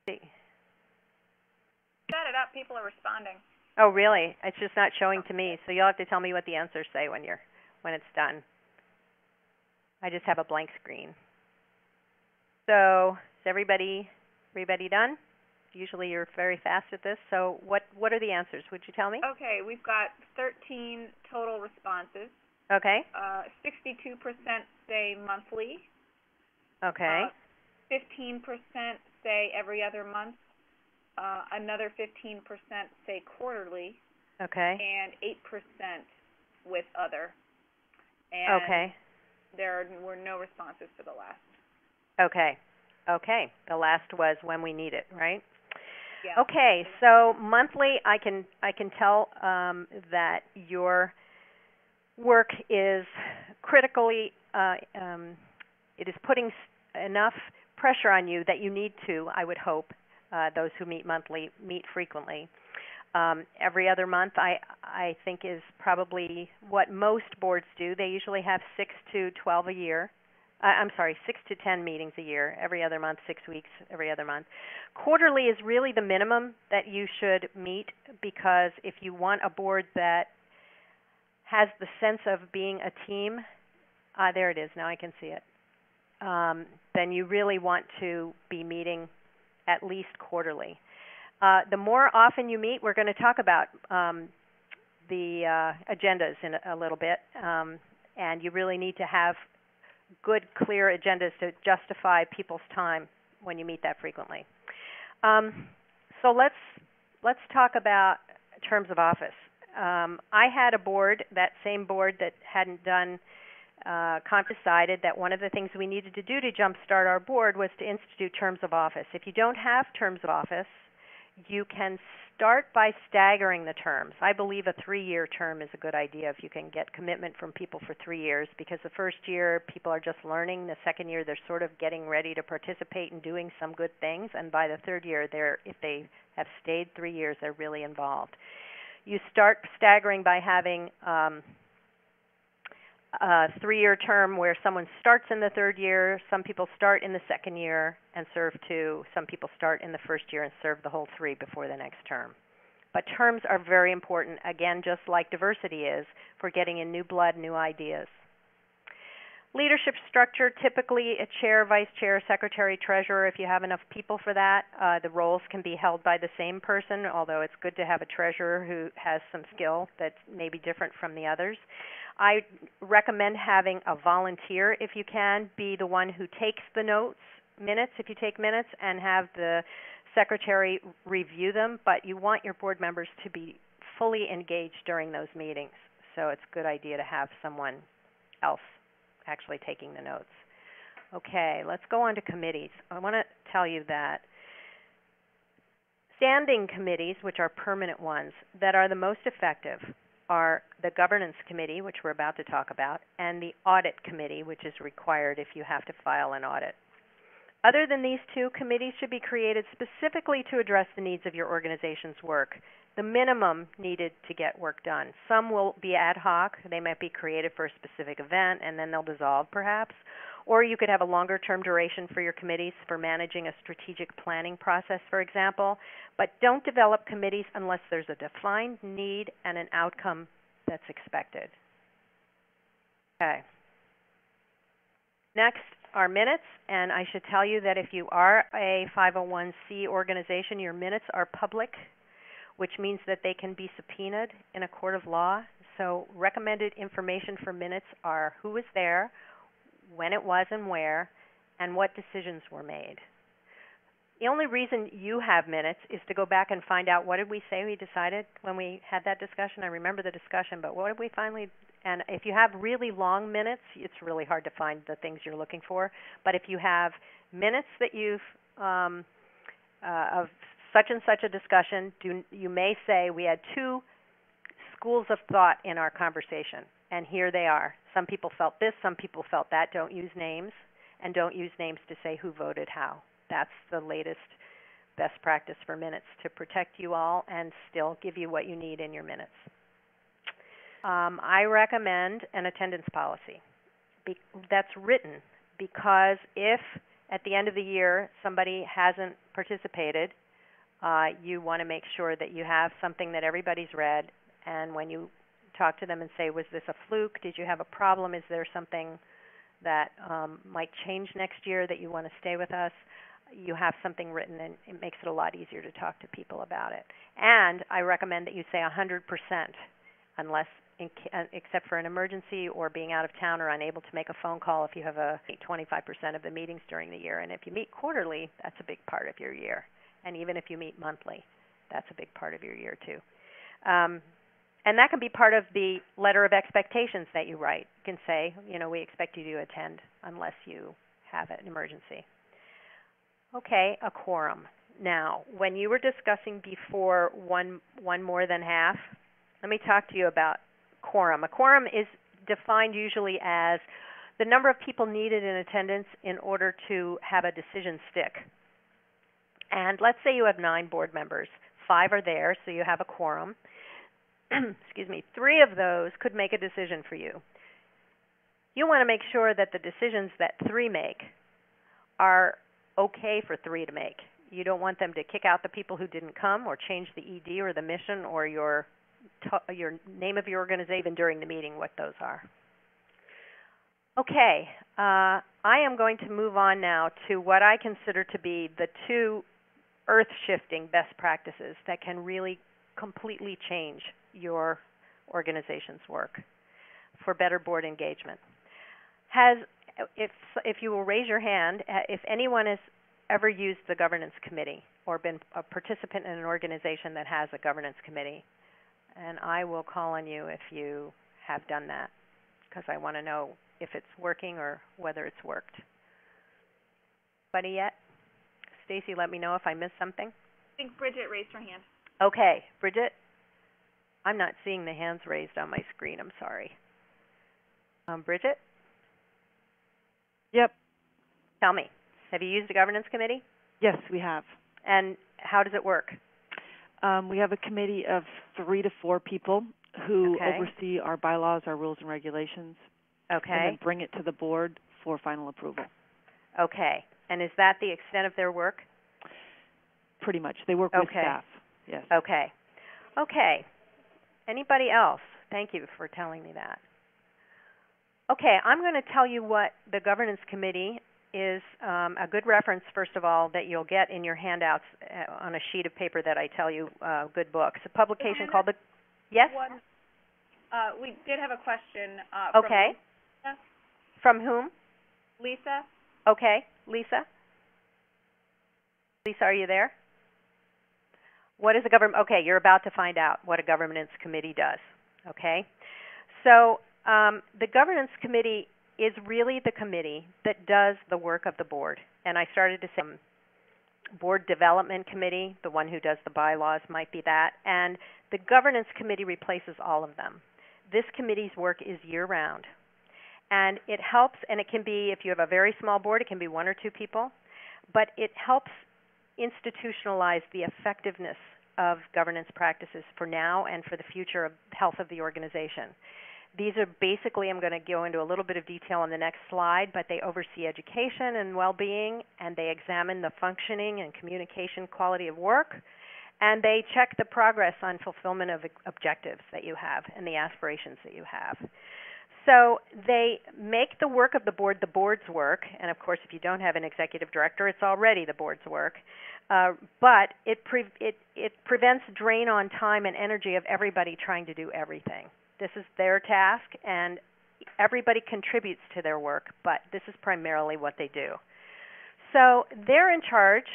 [SPEAKER 2] See.
[SPEAKER 1] Set it up, people are responding.
[SPEAKER 2] Oh, really? It's just not showing to me, so you'll have to tell me what the answers say when it's done. I just have a blank screen. So is everybody done? Usually you're very fast at this. So what are the answers? Would you tell me?
[SPEAKER 1] Okay, we've got 13 total responses.
[SPEAKER 2] Okay.
[SPEAKER 1] 62% say monthly.
[SPEAKER 2] Okay.
[SPEAKER 1] 15% say every other month. Another 15% say quarterly.
[SPEAKER 2] Okay.
[SPEAKER 1] And 8% with other. And
[SPEAKER 2] okay.
[SPEAKER 1] there were no responses for the last.
[SPEAKER 2] Okay. Okay. The last was when we need it, right?
[SPEAKER 1] Yeah.
[SPEAKER 2] Okay. So monthly, I can tell that your work is critically. It is putting enough pressure on you that you need to. I would hope those who meet monthly meet frequently. Every other month, I think, is probably what most boards do. They usually have 6 to 12 a year. 6 to 10 meetings a year. Every other month, 6 weeks, every other month. Quarterly is really the minimum that you should meet, because if you want a board that has the sense of being a team, there it is, now I can see it, then you really want to be meeting at least quarterly. The more often you meet, we're going to talk about the agendas in a little bit, and you really need to have good, clear agendas to justify people's time when you meet that frequently. So let's talk about terms of office. I had a board, that same board that hadn't done, decided that one of the things we needed to do to jumpstart our board was to institute terms of office. If you don't have terms of office, you can start by staggering the terms. I believe a 3-year term is a good idea if you can get commitment from people for 3 years, because the first year people are just learning. The second year they're sort of getting ready to participate in doing some good things, and by the third year, if they have stayed 3 years, they're really involved. You start staggering by having a 3-year term where someone starts in the third year, some people start in the second year and serve 2, some people start in the first year and serve the whole 3 before the next term. But terms are very important, again, just like diversity is, for getting in new blood, new ideas. Leadership structure, typically a chair, vice chair, secretary, treasurer. If you have enough people for that, the roles can be held by the same person, although it's good to have a treasurer who has some skill that may be different from the others. I recommend having a volunteer, if you can, be the one who takes the minutes, if you take minutes, and have the secretary review them, but you want your board members to be fully engaged during those meetings, so it's a good idea to have someone else actually taking the notes. Okay, let's go on to committees. I want to tell you that standing committees, which are permanent ones, that are the most effective are the governance committee, which we're about to talk about, and the audit committee, which is required if you have to file an audit. Other than these 2, committees should be created specifically to address the needs of your organization's work, the minimum needed to get work done. Some will be ad hoc. They might be created for a specific event, and then they'll dissolve perhaps. Or you could have a longer-term duration for your committees for managing a strategic planning process, for example. But don't develop committees unless there's a defined need and an outcome that's expected. Okay. Next are minutes, and I should tell you that if you are a 501c organization, your minutes are public, which means that they can be subpoenaed in a court of law. So recommended information for minutes are who was there, when it was and where, and what decisions were made. The only reason you have minutes is to go back and find out what did we say we decided when we had that discussion. I remember the discussion, but what did we finally, and if you have really long minutes, it's really hard to find the things you're looking for. But if you have minutes that you've, of such and such a discussion, you may say we had 2 schools of thought in our conversation, and here they are. Some people felt this, some people felt that. Don't use names, and don't use names to say who voted how. That's the latest best practice for minutes to protect you all and still give you what you need in your minutes. I recommend an attendance policy that's written, because if at the end of the year somebody hasn't participated, you want to make sure that you have something that everybody's read, and when you talk to them and say, was this a fluke? Did you have a problem? Is there something that might change next year that you want to stay with us, you have something written, and it makes it a lot easier to talk to people about it. And I recommend that you say 100%, unless except for an emergency or being out of town or unable to make a phone call if you have 25% of the meetings during the year. And if you meet quarterly, that's a big part of your year. And even if you meet monthly, that's a big part of your year too. And that can be part of the letter of expectations that you write. You can say, we expect you to attend unless you have an emergency. Okay, a quorum. Now, when you were discussing before one more than half, let me talk to you about quorum. A quorum is defined usually as the number of people needed in attendance in order to have a decision stick. And let's say you have 9 board members. 5 are there, so you have a quorum. Excuse me. 3 of those could make a decision for you. You want to make sure that the decisions that 3 make are okay for 3 to make. You don't want them to kick out the people who didn't come or change the ED or the mission or your name of your organization during the meeting, what those are. Okay, I am going to move on now to what I consider to be the 2 earth-shifting best practices that can really completely change your organization's work for better board engagement. If you will raise your hand, if anyone has ever used the governance committee or been a participant in an organization that has a governance committee, and I will call on you if you have done that, because I want to know if it's working or whether it's worked. Anybody yet? Stacy, let me know if I missed something.
[SPEAKER 1] I think Bridget raised her hand.
[SPEAKER 2] Okay, Bridget? I'm not seeing the hands raised on my screen. I'm sorry. Bridget?
[SPEAKER 3] Yep.
[SPEAKER 2] Tell me, have you used the governance committee?
[SPEAKER 3] Yes, we have.
[SPEAKER 2] And how does it work?
[SPEAKER 3] We have a committee of 3 to 4 people who
[SPEAKER 2] Okay.
[SPEAKER 3] oversee our bylaws, our rules and regulations,
[SPEAKER 2] Okay.
[SPEAKER 3] and then bring it to the board for final approval.
[SPEAKER 2] Okay. And is that the extent of their work?
[SPEAKER 3] Pretty much. They work with
[SPEAKER 2] Okay.
[SPEAKER 3] staff. Yes.
[SPEAKER 2] Okay. Okay. Anybody else? Thank you for telling me that. Okay, I'm going to tell you what the governance committee is, a good reference, first of all, that you'll get in your handouts on a sheet of paper that I tell you, good books. A publication called the... Yes?
[SPEAKER 1] We did have a question
[SPEAKER 2] Okay.
[SPEAKER 1] from Lisa.
[SPEAKER 2] From whom?
[SPEAKER 1] Lisa?
[SPEAKER 2] Okay. Lisa? Lisa, are you there? What is a government... Okay, you're about to find out what a governance committee does. Okay? So the governance committee is really the committee that does the work of the board. And I started to say board development committee, the one who does the bylaws might be that, and the governance committee replaces all of them. This committee's work is year-round. And it helps, and it can be, if you have a very small board, it can be 1 or 2 people, but it helps institutionalize the effectiveness of governance practices for now and for the future of health of the organization. These are basically, I'm going to go into a little bit of detail on the next slide, but they oversee education and well-being, and they examine the functioning and communication quality of work, and they check the progress on fulfillment of objectives that you have and the aspirations that you have. So they make the work of the board's work, and of course if you don't have an executive director, it's already the board's work, but it prevents drain on time and energy of everybody trying to do everything. This is their task, and everybody contributes to their work, but this is primarily what they do. So they're in charge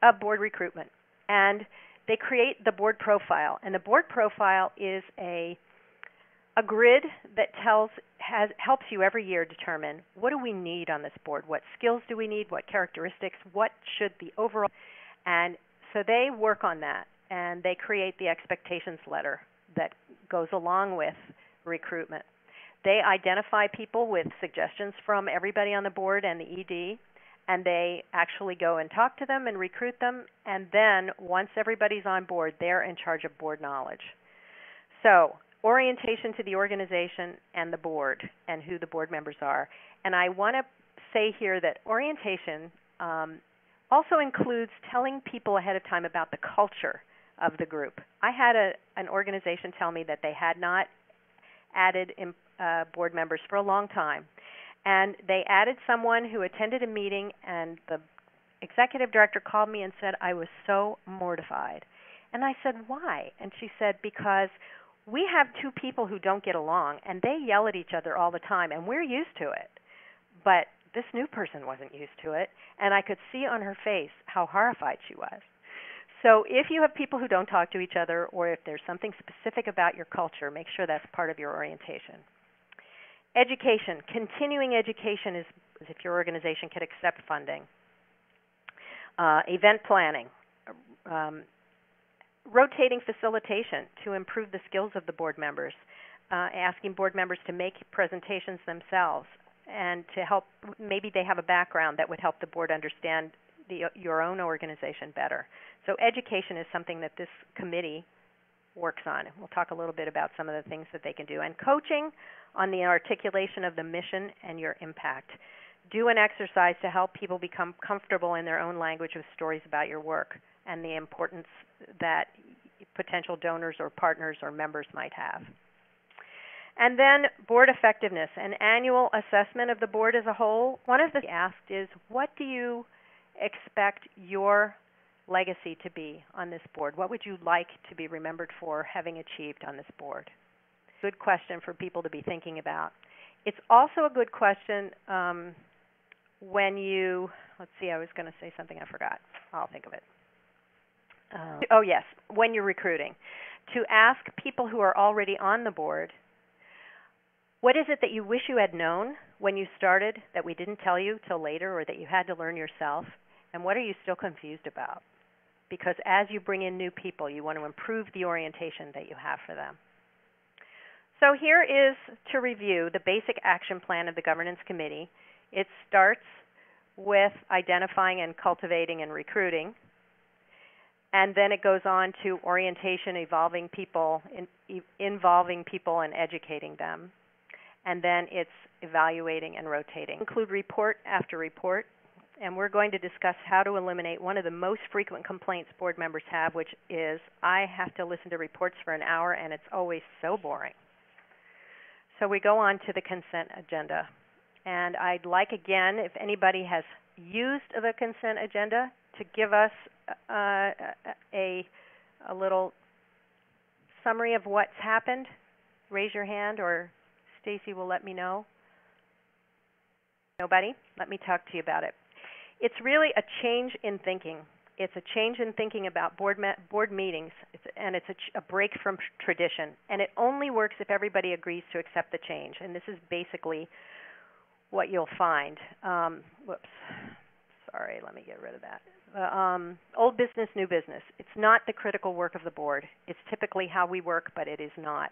[SPEAKER 2] of board recruitment, and they create the board profile. And the board profile is a grid that helps you every year determine what do we need on this board, what skills do we need, what characteristics, what should the overall, and so they work on that, and they create the expectations letter that goes along with recruitment. They identify people with suggestions from everybody on the board and the ED, and they actually go and talk to them and recruit them, and then once everybody's on board, they're in charge of board knowledge. So orientation to the organization and the board and who the board members are. And I want to say here that orientation also includes telling people ahead of time about the culture of the group. I had an organization tell me that they had not added board members for a long time. And they added someone who attended a meeting, and the executive director called me and said, I was so mortified. And I said, why? And she said, because we have two people who don't get along, and they yell at each other all the time, and we're used to it. But this new person wasn't used to it, and I could see on her face how horrified she was. So if you have people who don't talk to each other, or if there's something specific about your culture, make sure that's part of your orientation. Education. Continuing education is if your organization can accept funding. Event planning. Rotating facilitation to improve the skills of the board members. Asking board members to make presentations themselves and to help, maybe they have a background that would help the board understand your own organization better. So education is something that this committee works on. We'll talk a little bit about some of the things that they can do. And coaching on the articulation of the mission and your impact. Do an exercise to help people become comfortable in their own language with stories about your work and the importance that potential donors or partners or members might have. And then board effectiveness, an annual assessment of the board as a whole. One of the things asked is, what do you expect your legacy to be on this board? What would you like to be remembered for having achieved on this board? Good question for people to be thinking about. It's also a good question when you, let's see, I was going to say something I forgot. I'll think of it. Oh yes, when you're recruiting. To ask people who are already on the board, what is it that you wish you had known when you started that we didn't tell you till later, or that you had to learn yourself? And what are you still confused about? Because as you bring in new people, you want to improve the orientation that you have for them. So here is, to review, the basic action plan of the Governance Committee. It starts with identifying and cultivating and recruiting. And then it goes on to orientation, involving people and educating them. And then it's evaluating and rotating. Include report after report. And we're going to discuss how to eliminate one of the most frequent complaints board members have, which is, I have to listen to reports for an hour and it's always so boring. So we go on to the consent agenda. And I'd like, again, if anybody has used the consent agenda, to give us a little summary of what's happened. Raise your hand, or Stacy will let me know. Nobody? Let me talk to you about it. It's really a change in thinking. It's a change in thinking about board meetings, and it's a break from tradition. And it only works if everybody agrees to accept the change. And this is basically what you'll find. Whoops. Sorry, let me get rid of that. Old business, new business. It's not the critical work of the board. It's typically how we work, but it is not.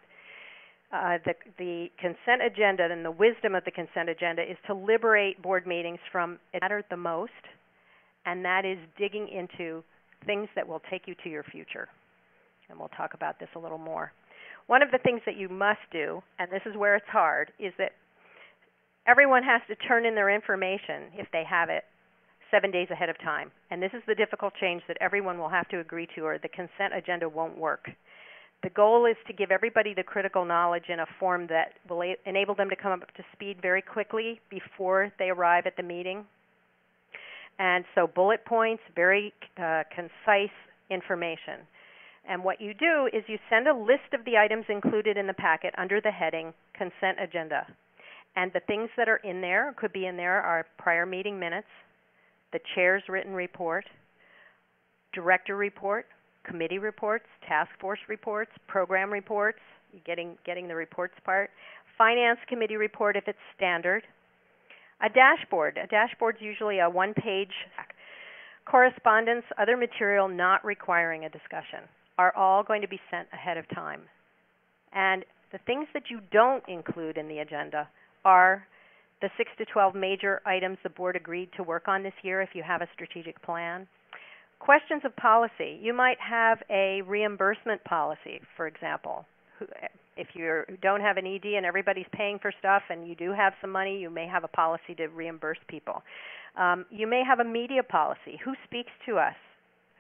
[SPEAKER 2] The consent agenda and the wisdom of the consent agenda is to liberate board meetings from it mattered the most, and that is digging into things that will take you to your future. And we'll talk about this a little more. One of the things that you must do, and this is where it's hard, is that everyone has to turn in their information, if they have it, 7 days ahead of time. And this is the difficult change that everyone will have to agree to, or the consent agenda won't work. The goal is to give everybody the critical knowledge in a form that will enable them to come up to speed very quickly before they arrive at the meeting. And so bullet points, very concise information. And what you do is you send a list of the items included in the packet under the heading Consent Agenda. And the things that are in there, could be in there, are prior meeting minutes, the chair's written report, director report, committee reports, task force reports, program reports, getting the reports part, finance committee report if it's standard, a dashboard. A dashboard's usually a one-page correspondence, other material not requiring a discussion are all going to be sent ahead of time. And the things that you don't include in the agenda are the 6 to 12 major items the board agreed to work on this year if you have a strategic plan. Questions of policy. You might have a reimbursement policy, for example. If you don't have an ED and everybody's paying for stuff and you do have some money, you may have a policy to reimburse people. You may have a media policy. Who speaks to us?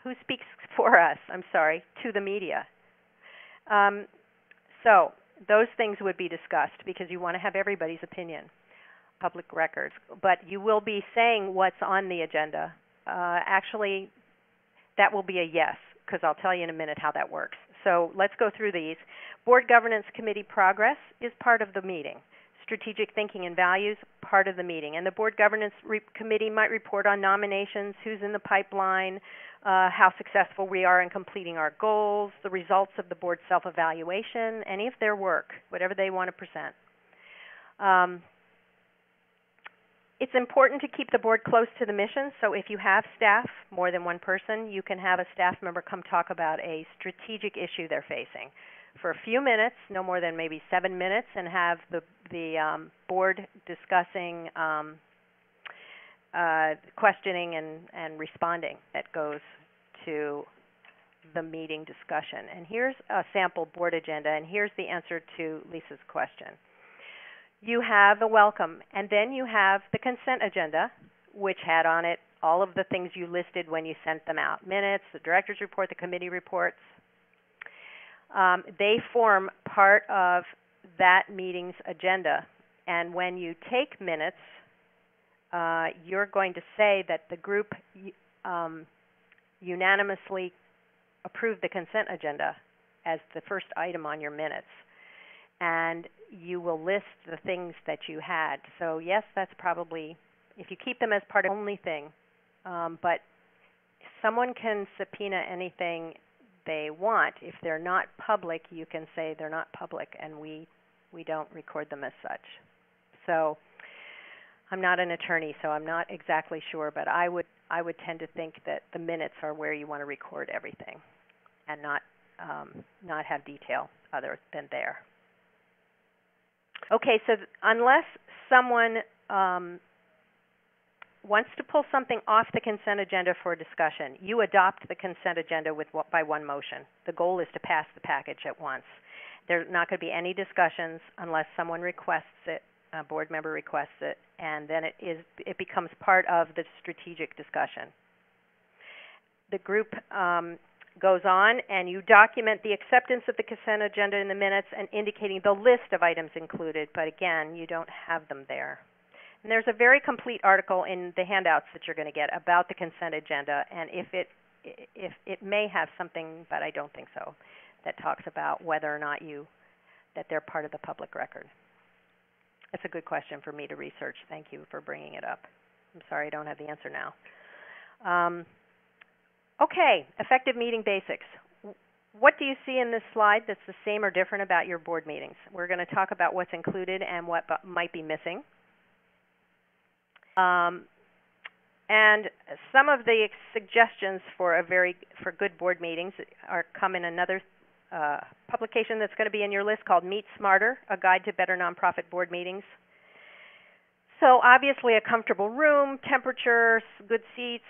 [SPEAKER 2] Who speaks for us, to the media? So those things would be discussed because you want to have everybody's opinion. public records, but you will be saying what's on the agenda. Actually, that will be a yes, because I'll tell you in a minute how that works. So let's go through these. Board Governance Committee progress is part of the meeting. Strategic thinking and values, part of the meeting. And the Board Governance Committee might report on nominations, who's in the pipeline, how successful we are in completing our goals, the results of the board's self-evaluation, any of their work, whatever they want to present. It's important to keep the board close to the mission, so if you have staff, more than one person, you can have a staff member come talk about a strategic issue they're facing for a few minutes, no more than maybe 7 minutes, and have the board discussing questioning and responding that goes to the meeting discussion. And here's a sample board agenda, and here's the answer to Lisa's question. You have a welcome, and then you have the consent agenda, which had on it all of the things you listed when you sent them out. Minutes, the director's report, the committee reports. They form part of that meeting's agenda. And when you take minutes, you're going to say that the group unanimously approved the consent agenda as the first item on your minutes. And you will list the things that you had. So yes, that's probably, if you keep them as part of the only thing, but someone can subpoena anything they want. If they're not public, you can say they're not public, and we don't record them as such. So I'm not an attorney, so I'm not exactly sure, but I would tend to think that the minutes are where you want to record everything, and not have detail other than there. Okay, so unless someone wants to pull something off the consent agenda for discussion, you adopt the consent agenda by one motion. The goal is to pass the package at once. There's not going to be any discussions unless someone requests it, a board member requests it, and then it becomes part of the strategic discussion. The group goes on, and you document the acceptance of the consent agenda in the minutes and indicating the list of items included, but again, you don't have them there. And there's a very complete article in the handouts that you're going to get about the consent agenda, and if it may have something, but I don't think so, that talks about whether or not that they're part of the public record. That's a good question for me to research. Thank you for bringing it up. I'm sorry I don't have the answer now. Okay, effective meeting basics. What do you see in this slide that's the same or different about your board meetings? We're going to talk about what's included and what might be missing. And some of the suggestions for good board meetings come in another publication that's going to be in your list called Meet Smarter, A Guide to Better Nonprofit Board Meetings. So obviously a comfortable room, temperature, good seats,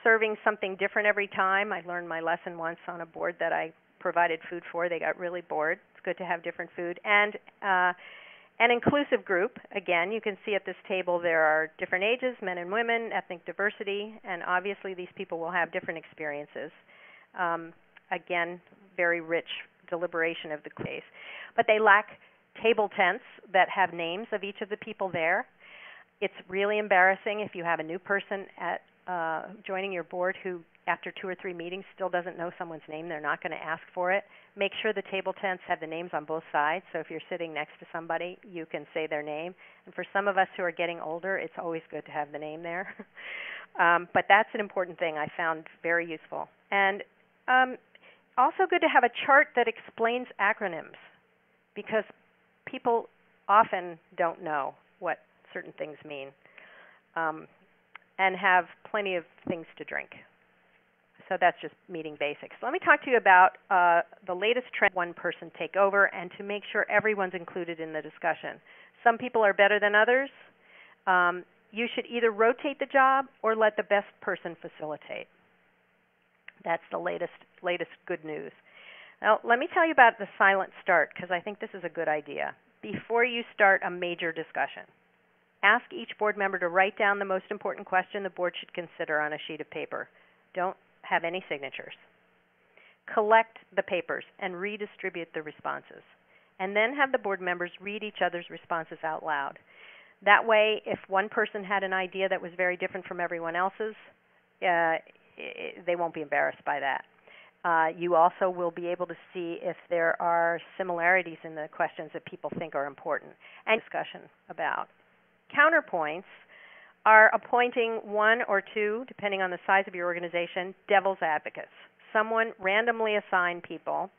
[SPEAKER 2] serving something different every time. I learned my lesson once on a board that I provided food for. They got really bored. It's good to have different food. And an inclusive group. Again, you can see at this table there are different ages, men and women, ethnic diversity, and obviously these people will have different experiences. Again, very rich deliberation of the case. But they lack table tents that have names of each of the people there. It's really embarrassing if you have a new person joining your board who, after 2 or 3 meetings, still doesn't know someone's name. They're not going to ask for it. Make sure the table tents have the names on both sides, so if you're sitting next to somebody, you can say their name. And for some of us who are getting older, it's always good to have the name there. But that's an important thing I found very useful. And also good to have a chart that explains acronyms, because people often don't know what certain things mean, and have plenty of things to drink. So that's just meeting basics. Let me talk to you about the latest trend, one person take over, and to make sure everyone's included in the discussion. Some people are better than others. You should either rotate the job or let the best person facilitate. That's the latest good news. Now, let me tell you about the silent start, because I think this is a good idea. Before you start a major discussion, ask each board member to write down the most important question the board should consider on a sheet of paper. Don't have any signatures. Collect the papers and redistribute the responses. And then have the board members read each other's responses out loud. That way, if one person had an idea that was very different from everyone else's, they won't be embarrassed by that. You also will be able to see if there are similarities in the questions that people think are important, and discussion about. Counterpoints are appointing one or two, depending on the size of your organization, devil's advocates. Someone randomly assigned people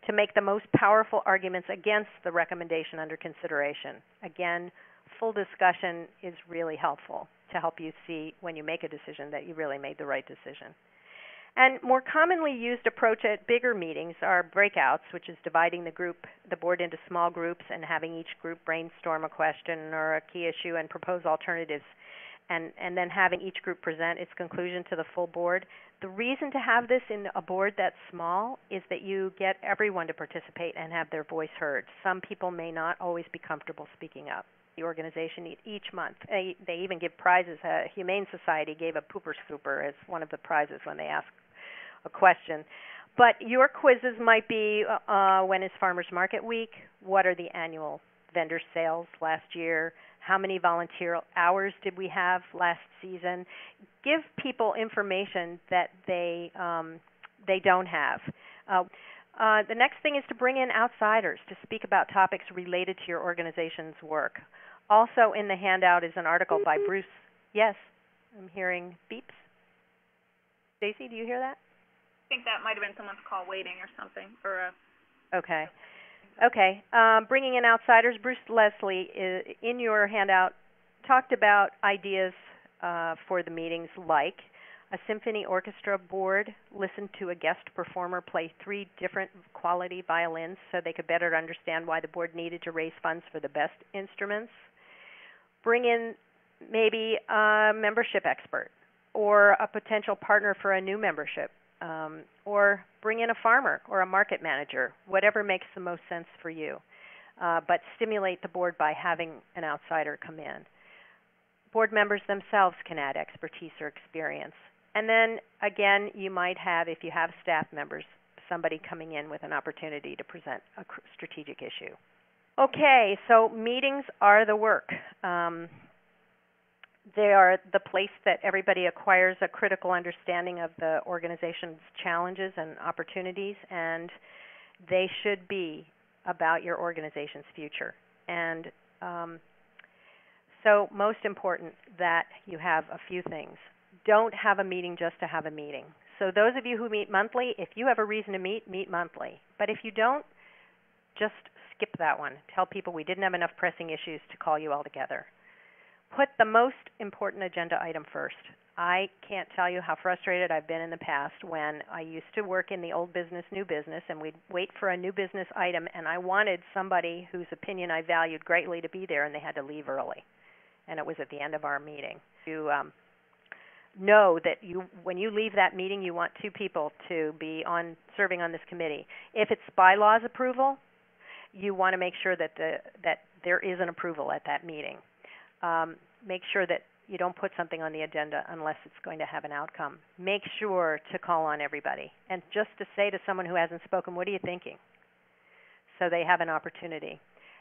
[SPEAKER 2] to make the most powerful arguments against the recommendation under consideration. Again, full discussion is really helpful to help you see when you make a decision that you really made the right decision. And more commonly used approach at bigger meetings are breakouts, which is dividing the board into small groups and having each group brainstorm a question or a key issue and propose alternatives, and then having each group present its conclusion to the full board. The reason to have this in a board that's small is that you get everyone to participate and have their voice heard. Some people may not always be comfortable speaking up. The organization each month, they even give prizes. Humane Society gave a pooper scooper as one of the prizes when they ask a question. But your quizzes might be, when is Farmers Market Week? What are the annual vendor sales last year? How many volunteer hours did we have last season? Give people information that they don't have. The next thing is to bring in outsiders to speak about topics related to your organization's work. Also in the handout is an article by Bruce. Yes, I'm hearing beeps. Stacy, do you hear that?
[SPEAKER 1] I think that might have been someone's call waiting or something.
[SPEAKER 2] Okay. Bringing in outsiders. Bruce Leslie, in your handout, talked about ideas for the meetings like a symphony orchestra board listened to a guest performer play 3 different quality violins so they could better understand why the board needed to raise funds for the best instruments. Bring in maybe a membership expert or a potential partner for a new membership, or bring in a farmer or a market manager, whatever makes the most sense for you. But stimulate the board by having an outsider come in. Board members themselves can add expertise or experience. And then, again, you might have, if you have staff members, somebody coming in with an opportunity to present a strategic issue. Okay, so meetings are the work. They are the place that everybody acquires a critical understanding of the organization's challenges and opportunities, and they should be about your organization's future. And so most important that you have a few things. Don't have a meeting just to have a meeting. So those of you who meet monthly, if you have a reason to meet monthly. But if you don't, just skip that one. Tell people we didn't have enough pressing issues to call you all together. Put the most important agenda item first. I can't tell you how frustrated I've been in the past when I used to work in the old business, new business, and we'd wait for a new business item, and I wanted somebody whose opinion I valued greatly to be there, and they had to leave early. And it was at the end of our meeting. You know that when you leave that meeting, you want 2 people to be serving on this committee. If it's bylaws approval, you want to make sure that there is an approval at that meeting. Make sure that you don't put something on the agenda unless it's going to have an outcome. Make sure to call on everybody and just to say to someone who hasn't spoken, what are you thinking? So they have an opportunity.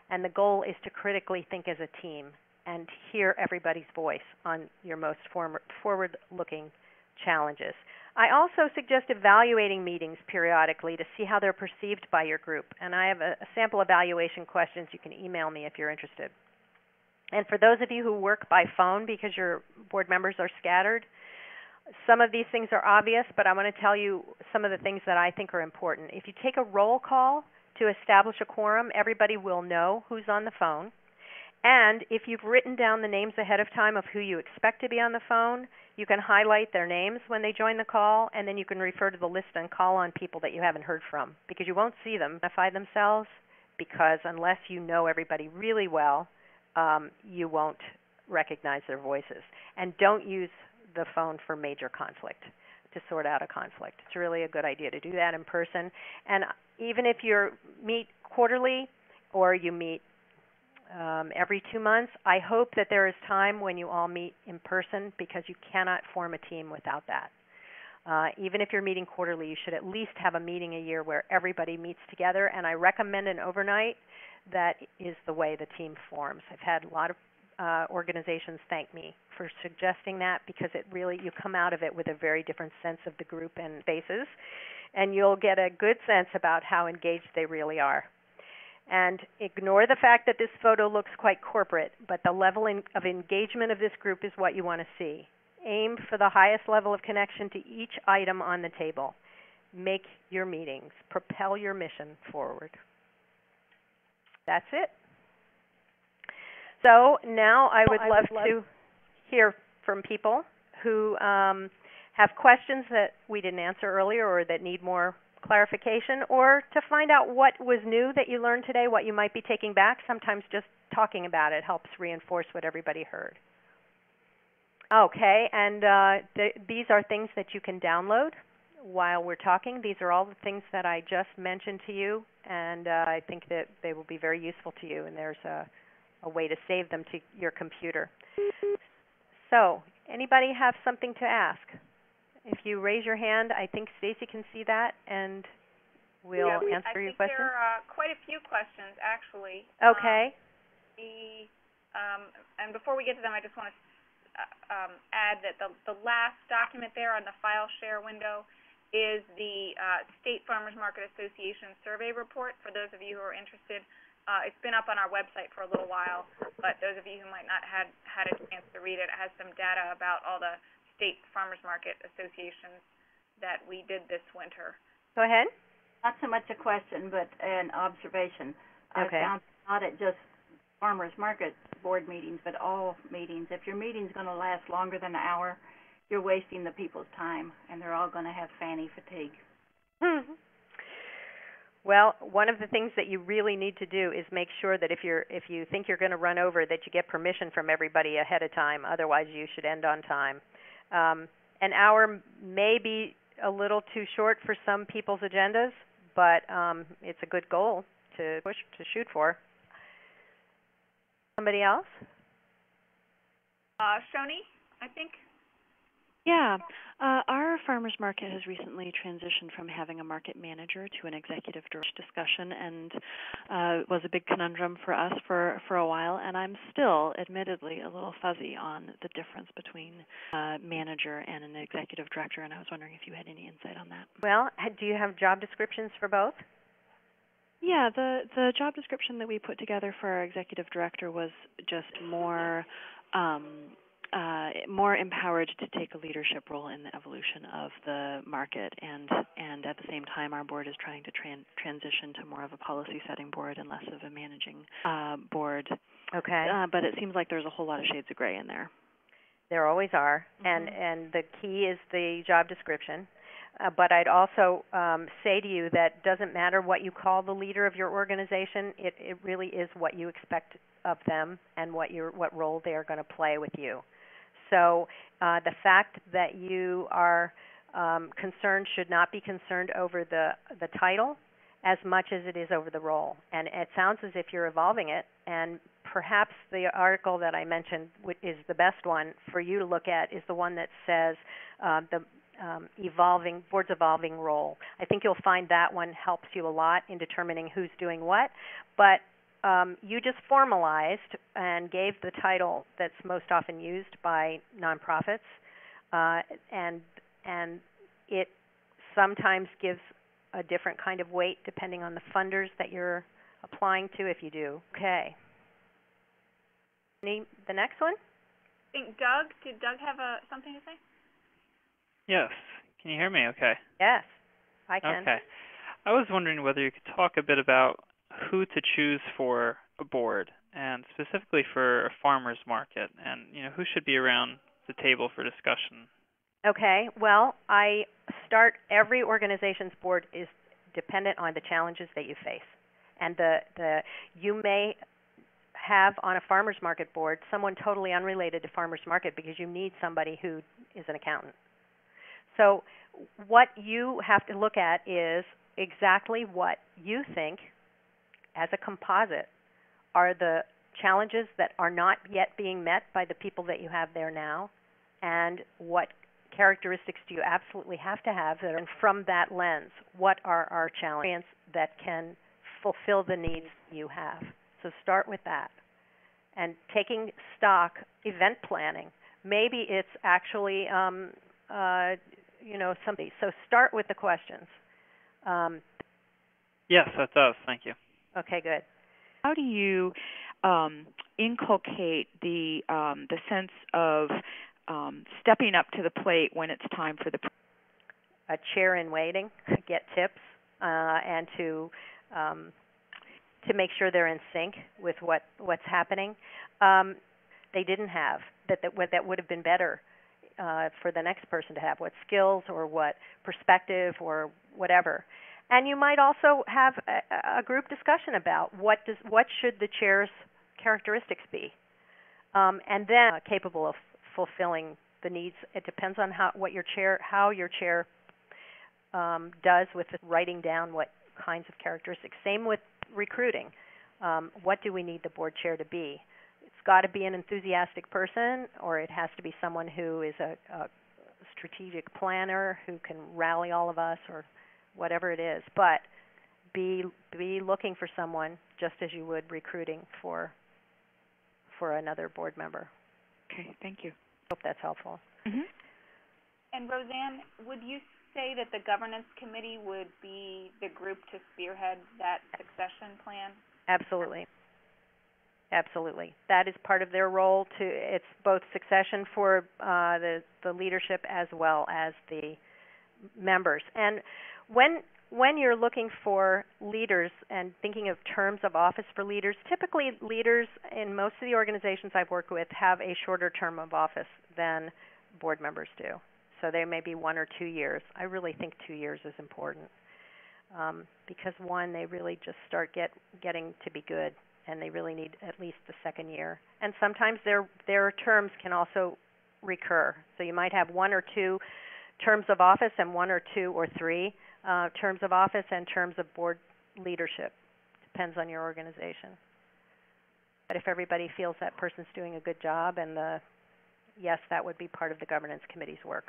[SPEAKER 2] And the goal is to critically think as a team and hear everybody's voice on your most forward-looking challenges. I also suggest evaluating meetings periodically to see how they're perceived by your group. And I have a sample evaluation questions. You can email me if you're interested. And for those of you who work by phone because your board members are scattered, some of these things are obvious, but I want to tell you some of the things that I think are important. If you take a roll call to establish a quorum, everybody will know who's on the phone. And if you've written down the names ahead of time of who you expect to be on the phone, you can highlight their names when they join the call, and then you can refer to the list and call on people that you haven't heard from, because you won't see them identify themselves, because unless you know everybody really well, you won't recognize their voices. And don't use the phone for major conflict, to sort out a conflict. It's really a good idea to do that in person. And even if you meet quarterly or you meet every 2 months, I hope that there is time when you all meet in person, because you cannot form a team without that. Even if you're meeting quarterly, you should at least have a meeting a year where everybody meets together, and I recommend an overnight. That is the way the team forms. I've had a lot of organizations thank me for suggesting that, because it really, you come out of it with a very different sense of the group and faces, and you'll get a good sense about how engaged they really are. And ignore the fact that this photo looks quite corporate, but the level of engagement of this group is what you want to see. Aim for the highest level of connection to each item on the table. Make your meetings. Propel your mission forward. That's it. So now I would love to hear from people who have questions that we didn't answer earlier or that need more clarification, or to find out what was new that you learned today, what you might be taking back. Sometimes just talking about it helps reinforce what everybody heard. Okay, and these are things that you can download while we're talking. These are all the things that I just mentioned to you, and I think that they will be very useful to you, and there's a way to save them to your computer. So, anybody have something to ask? If you raise your hand, I think Stacy can see that, and we'll answer your questions.
[SPEAKER 1] There are quite a few questions, actually.
[SPEAKER 2] Okay.
[SPEAKER 1] And before we get to them, I just want to add that the last document there on the file share window is the State Farmers Market Association survey report. For those of you who are interested, it's been up on our website for a little while, but those of you who might not have had a chance to read it, it has some data about all the State Farmers Market Associations that we did this winter.
[SPEAKER 2] Go ahead.
[SPEAKER 4] Not so much a question, but an observation.
[SPEAKER 2] Okay.
[SPEAKER 4] I found not at just farmers market board meetings, but all meetings. If your meeting's going to last longer than an hour, you're wasting the people's time, and they're all going to have fanny fatigue.
[SPEAKER 2] Well, one of the things that you really need to do is make sure that if you think you're going to run over, that you get permission from everybody ahead of time. Otherwise, you should end on time. An hour may be a little too short for some people's agendas, but it's a good goal to shoot for. Somebody else?
[SPEAKER 1] Shoni, I think.
[SPEAKER 3] Yeah. Our farmers market has recently transitioned from having a market manager to an executive director discussion, and it was a big conundrum for us for a while, and I'm still, admittedly, a little fuzzy on the difference between manager and an executive director, and I was wondering if you had any insight on that.
[SPEAKER 2] Well, do you have job descriptions for both?
[SPEAKER 3] Yeah, the job description that we put together for our executive director was just more empowered to take a leadership role in the evolution of the market, and at the same time our board is trying to transition to more of a policy setting board and less of a managing board.
[SPEAKER 2] Okay.
[SPEAKER 3] But it seems like there's a whole lot of shades of gray in there.
[SPEAKER 2] There always are, and the key is the job description. But I'd also say to you that doesn't matter what you call the leader of your organization, it really is what you expect of them and what role they are going to play with you. So the fact that you are concerned should not be concerned over the title as much as it is over the role. And it sounds as if you're evolving it, and perhaps the article that I mentioned is the best one for you to look at is the one that says the board's evolving role. I think you'll find that one helps you a lot in determining who's doing what. But you just formalized and gave the title that's most often used by nonprofits, and it sometimes gives a different kind of weight depending on the funders that you're applying to, if you do. Okay. The next one?
[SPEAKER 1] I think Doug, did Doug have something to say?
[SPEAKER 6] Yes. Can you hear me okay?
[SPEAKER 2] Yes, I can.
[SPEAKER 6] Okay. I was wondering whether you could talk a bit about who to choose for a board, and specifically for a farmer's market, and who should be around the table for discussion.
[SPEAKER 2] Okay. Well, I start every organization's board is dependent on the challenges that you face. And you may have on a farmer's market board someone totally unrelated to farmer's market because you need somebody who is an accountant. So what you have to look at is exactly what you think as a composite are the challenges that are not yet being met by the people that you have there now, and what characteristics do you absolutely have to have that are from that lens. What are our challenges that can fulfill the needs you have? So start with that. and taking stock, event planning. Maybe it's actually, somebody. So start with the questions.
[SPEAKER 6] Yes, that does. Thank you.
[SPEAKER 2] Okay, good.
[SPEAKER 5] How do you inculcate the sense of stepping up to the plate when it's time for the
[SPEAKER 2] a chair in waiting, get tips, and to make sure they're in sync with what's happening. They didn't have that would have been better for the next person to have, what skills or what perspective or whatever. And you might also have a group discussion about what should the chair's characteristics be, and then capable of fulfilling the needs. It depends on how your chair does with writing down what kinds of characteristics. Same with recruiting. What do we need the board chair to be? It's got to be an enthusiastic person, or it has to be someone who is a strategic planner who can rally all of us, or whatever it is. But be looking for someone just as you would recruiting for another board member.
[SPEAKER 5] Okay, thank you.
[SPEAKER 2] Hope that's helpful.
[SPEAKER 5] Mm-hmm.
[SPEAKER 1] And Rosanne, would you say that the governance committee would be the group to spearhead that succession plan?
[SPEAKER 2] Absolutely. Absolutely. That is part of their role. It's both succession for the leadership as well as the members. And when you're looking for leaders and thinking of terms of office for leaders, typically leaders in most of the organizations I've worked with have a shorter term of office than board members do. So there may be 1 or 2 years. I really think 2 years is important because one, they really just start getting to be good, and they really need at least the second year. And sometimes their terms can also recur. So you might have 1 or 2 terms of office and 1 or 2 or 3 terms of office and terms of board leadership. Depends on your organization. But if everybody feels that person's doing a good job, and yes, that would be part of the governance committee's work.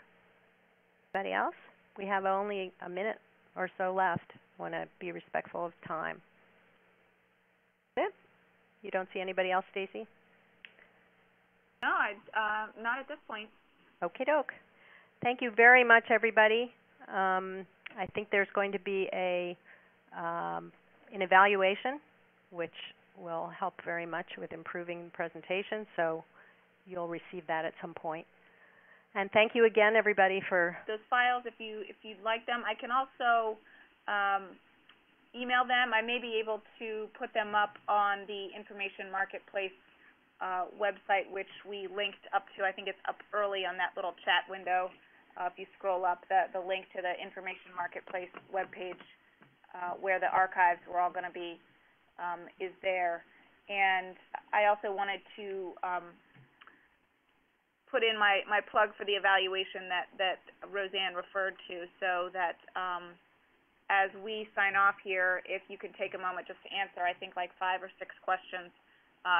[SPEAKER 2] Anybody else? We have only a minute or so left. I want to be respectful of time. That's it? You don't see anybody else, Stacy?
[SPEAKER 1] No, not at this point.
[SPEAKER 2] Okie doke. Thank you very much, everybody. I think there's going to be an evaluation, which will help very much with improving the presentation, so you'll receive that at some point. And thank you again, everybody, for
[SPEAKER 1] those files. If you'd like them, I can also email them. I may be able to put them up on the Information Marketplace website, which we linked up to. I think it's up early on that little chat window. If you scroll up, the link to the Information Marketplace webpage where the archives were all going to be is there. And I also wanted to put in my plug for the evaluation that Rosanne referred to, so that as we sign off here, if you could take a moment just to answer, I think, like 5 or 6 questions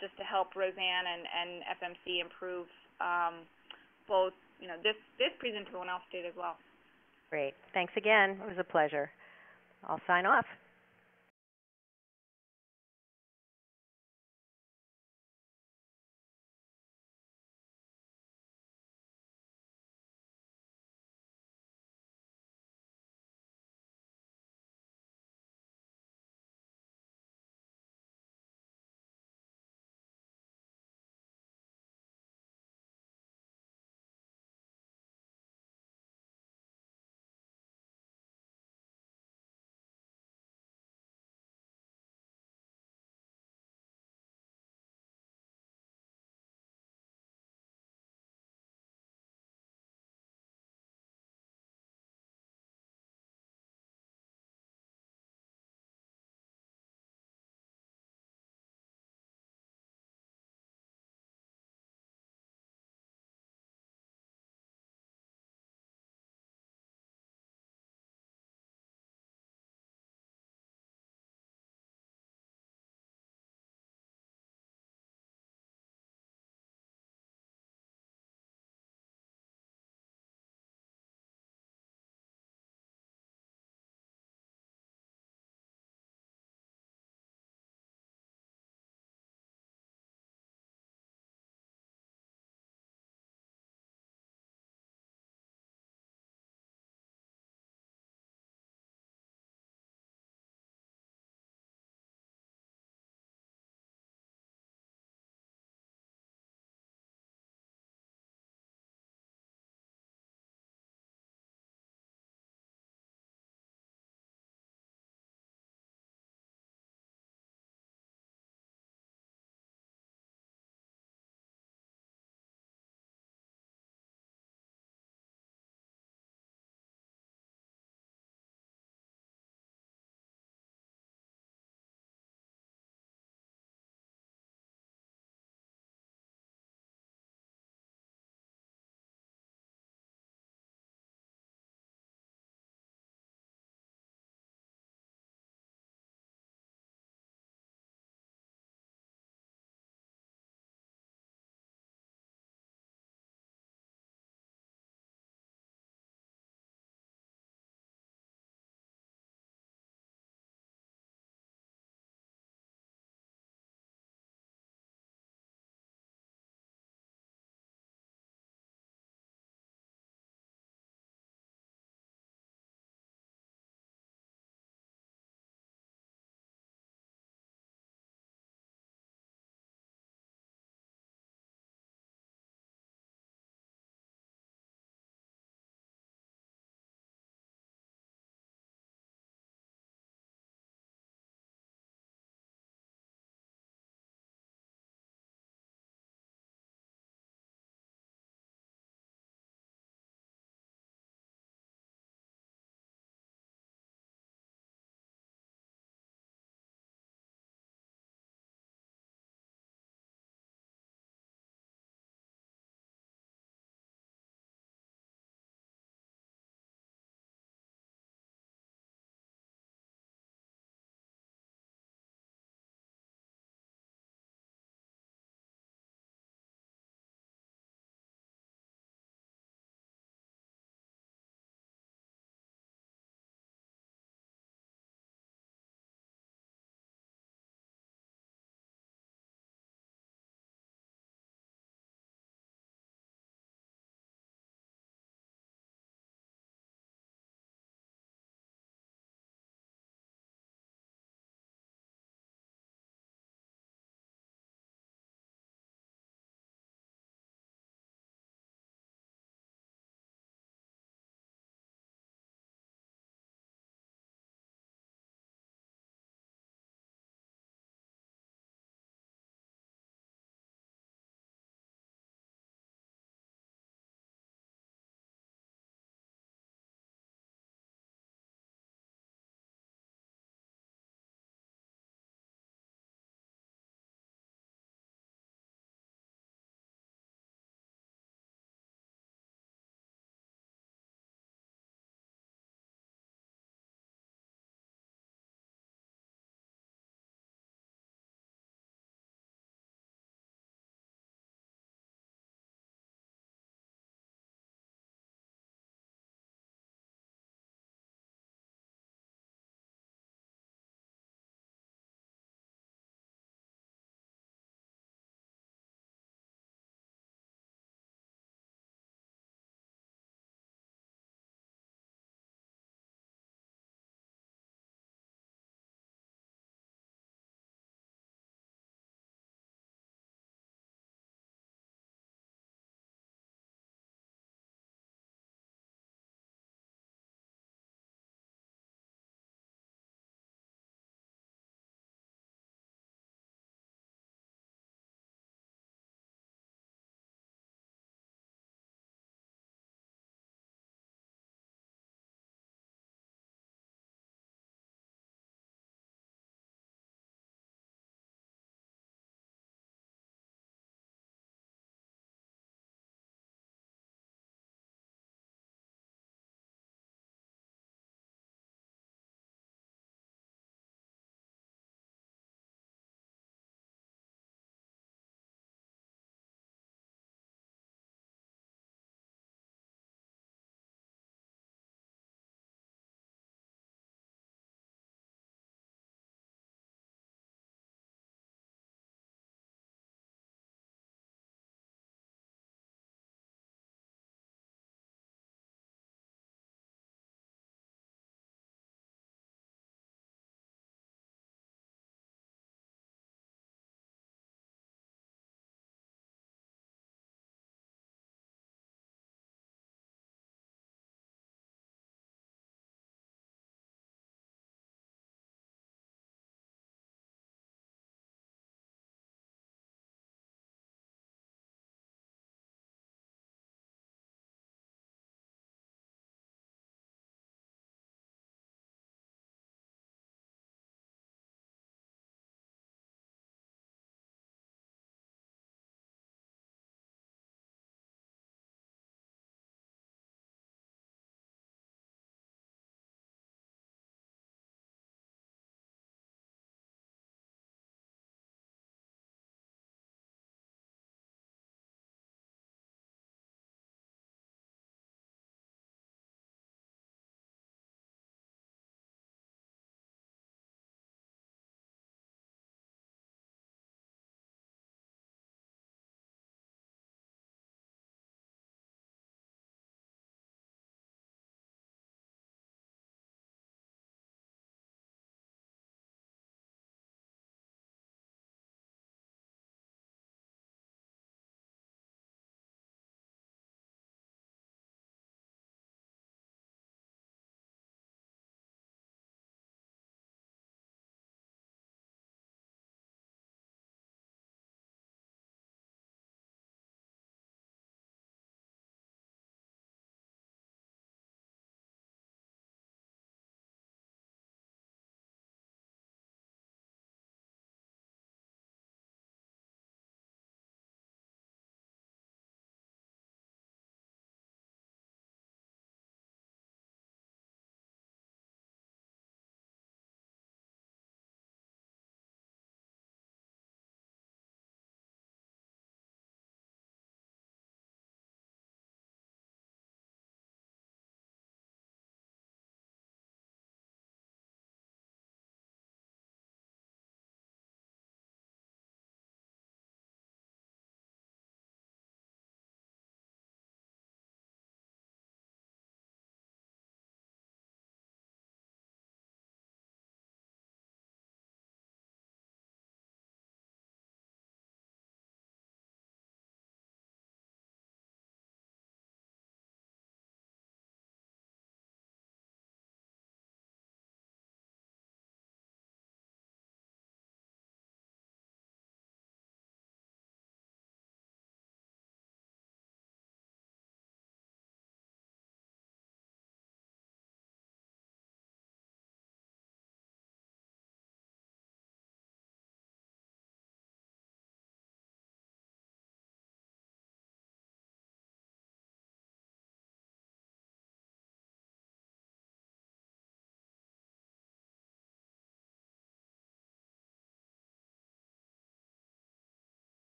[SPEAKER 1] just to help Rosanne and FMC improve both, this presentation, everyone else did as well.
[SPEAKER 2] Great. Thanks again. It was a pleasure. I'll sign off.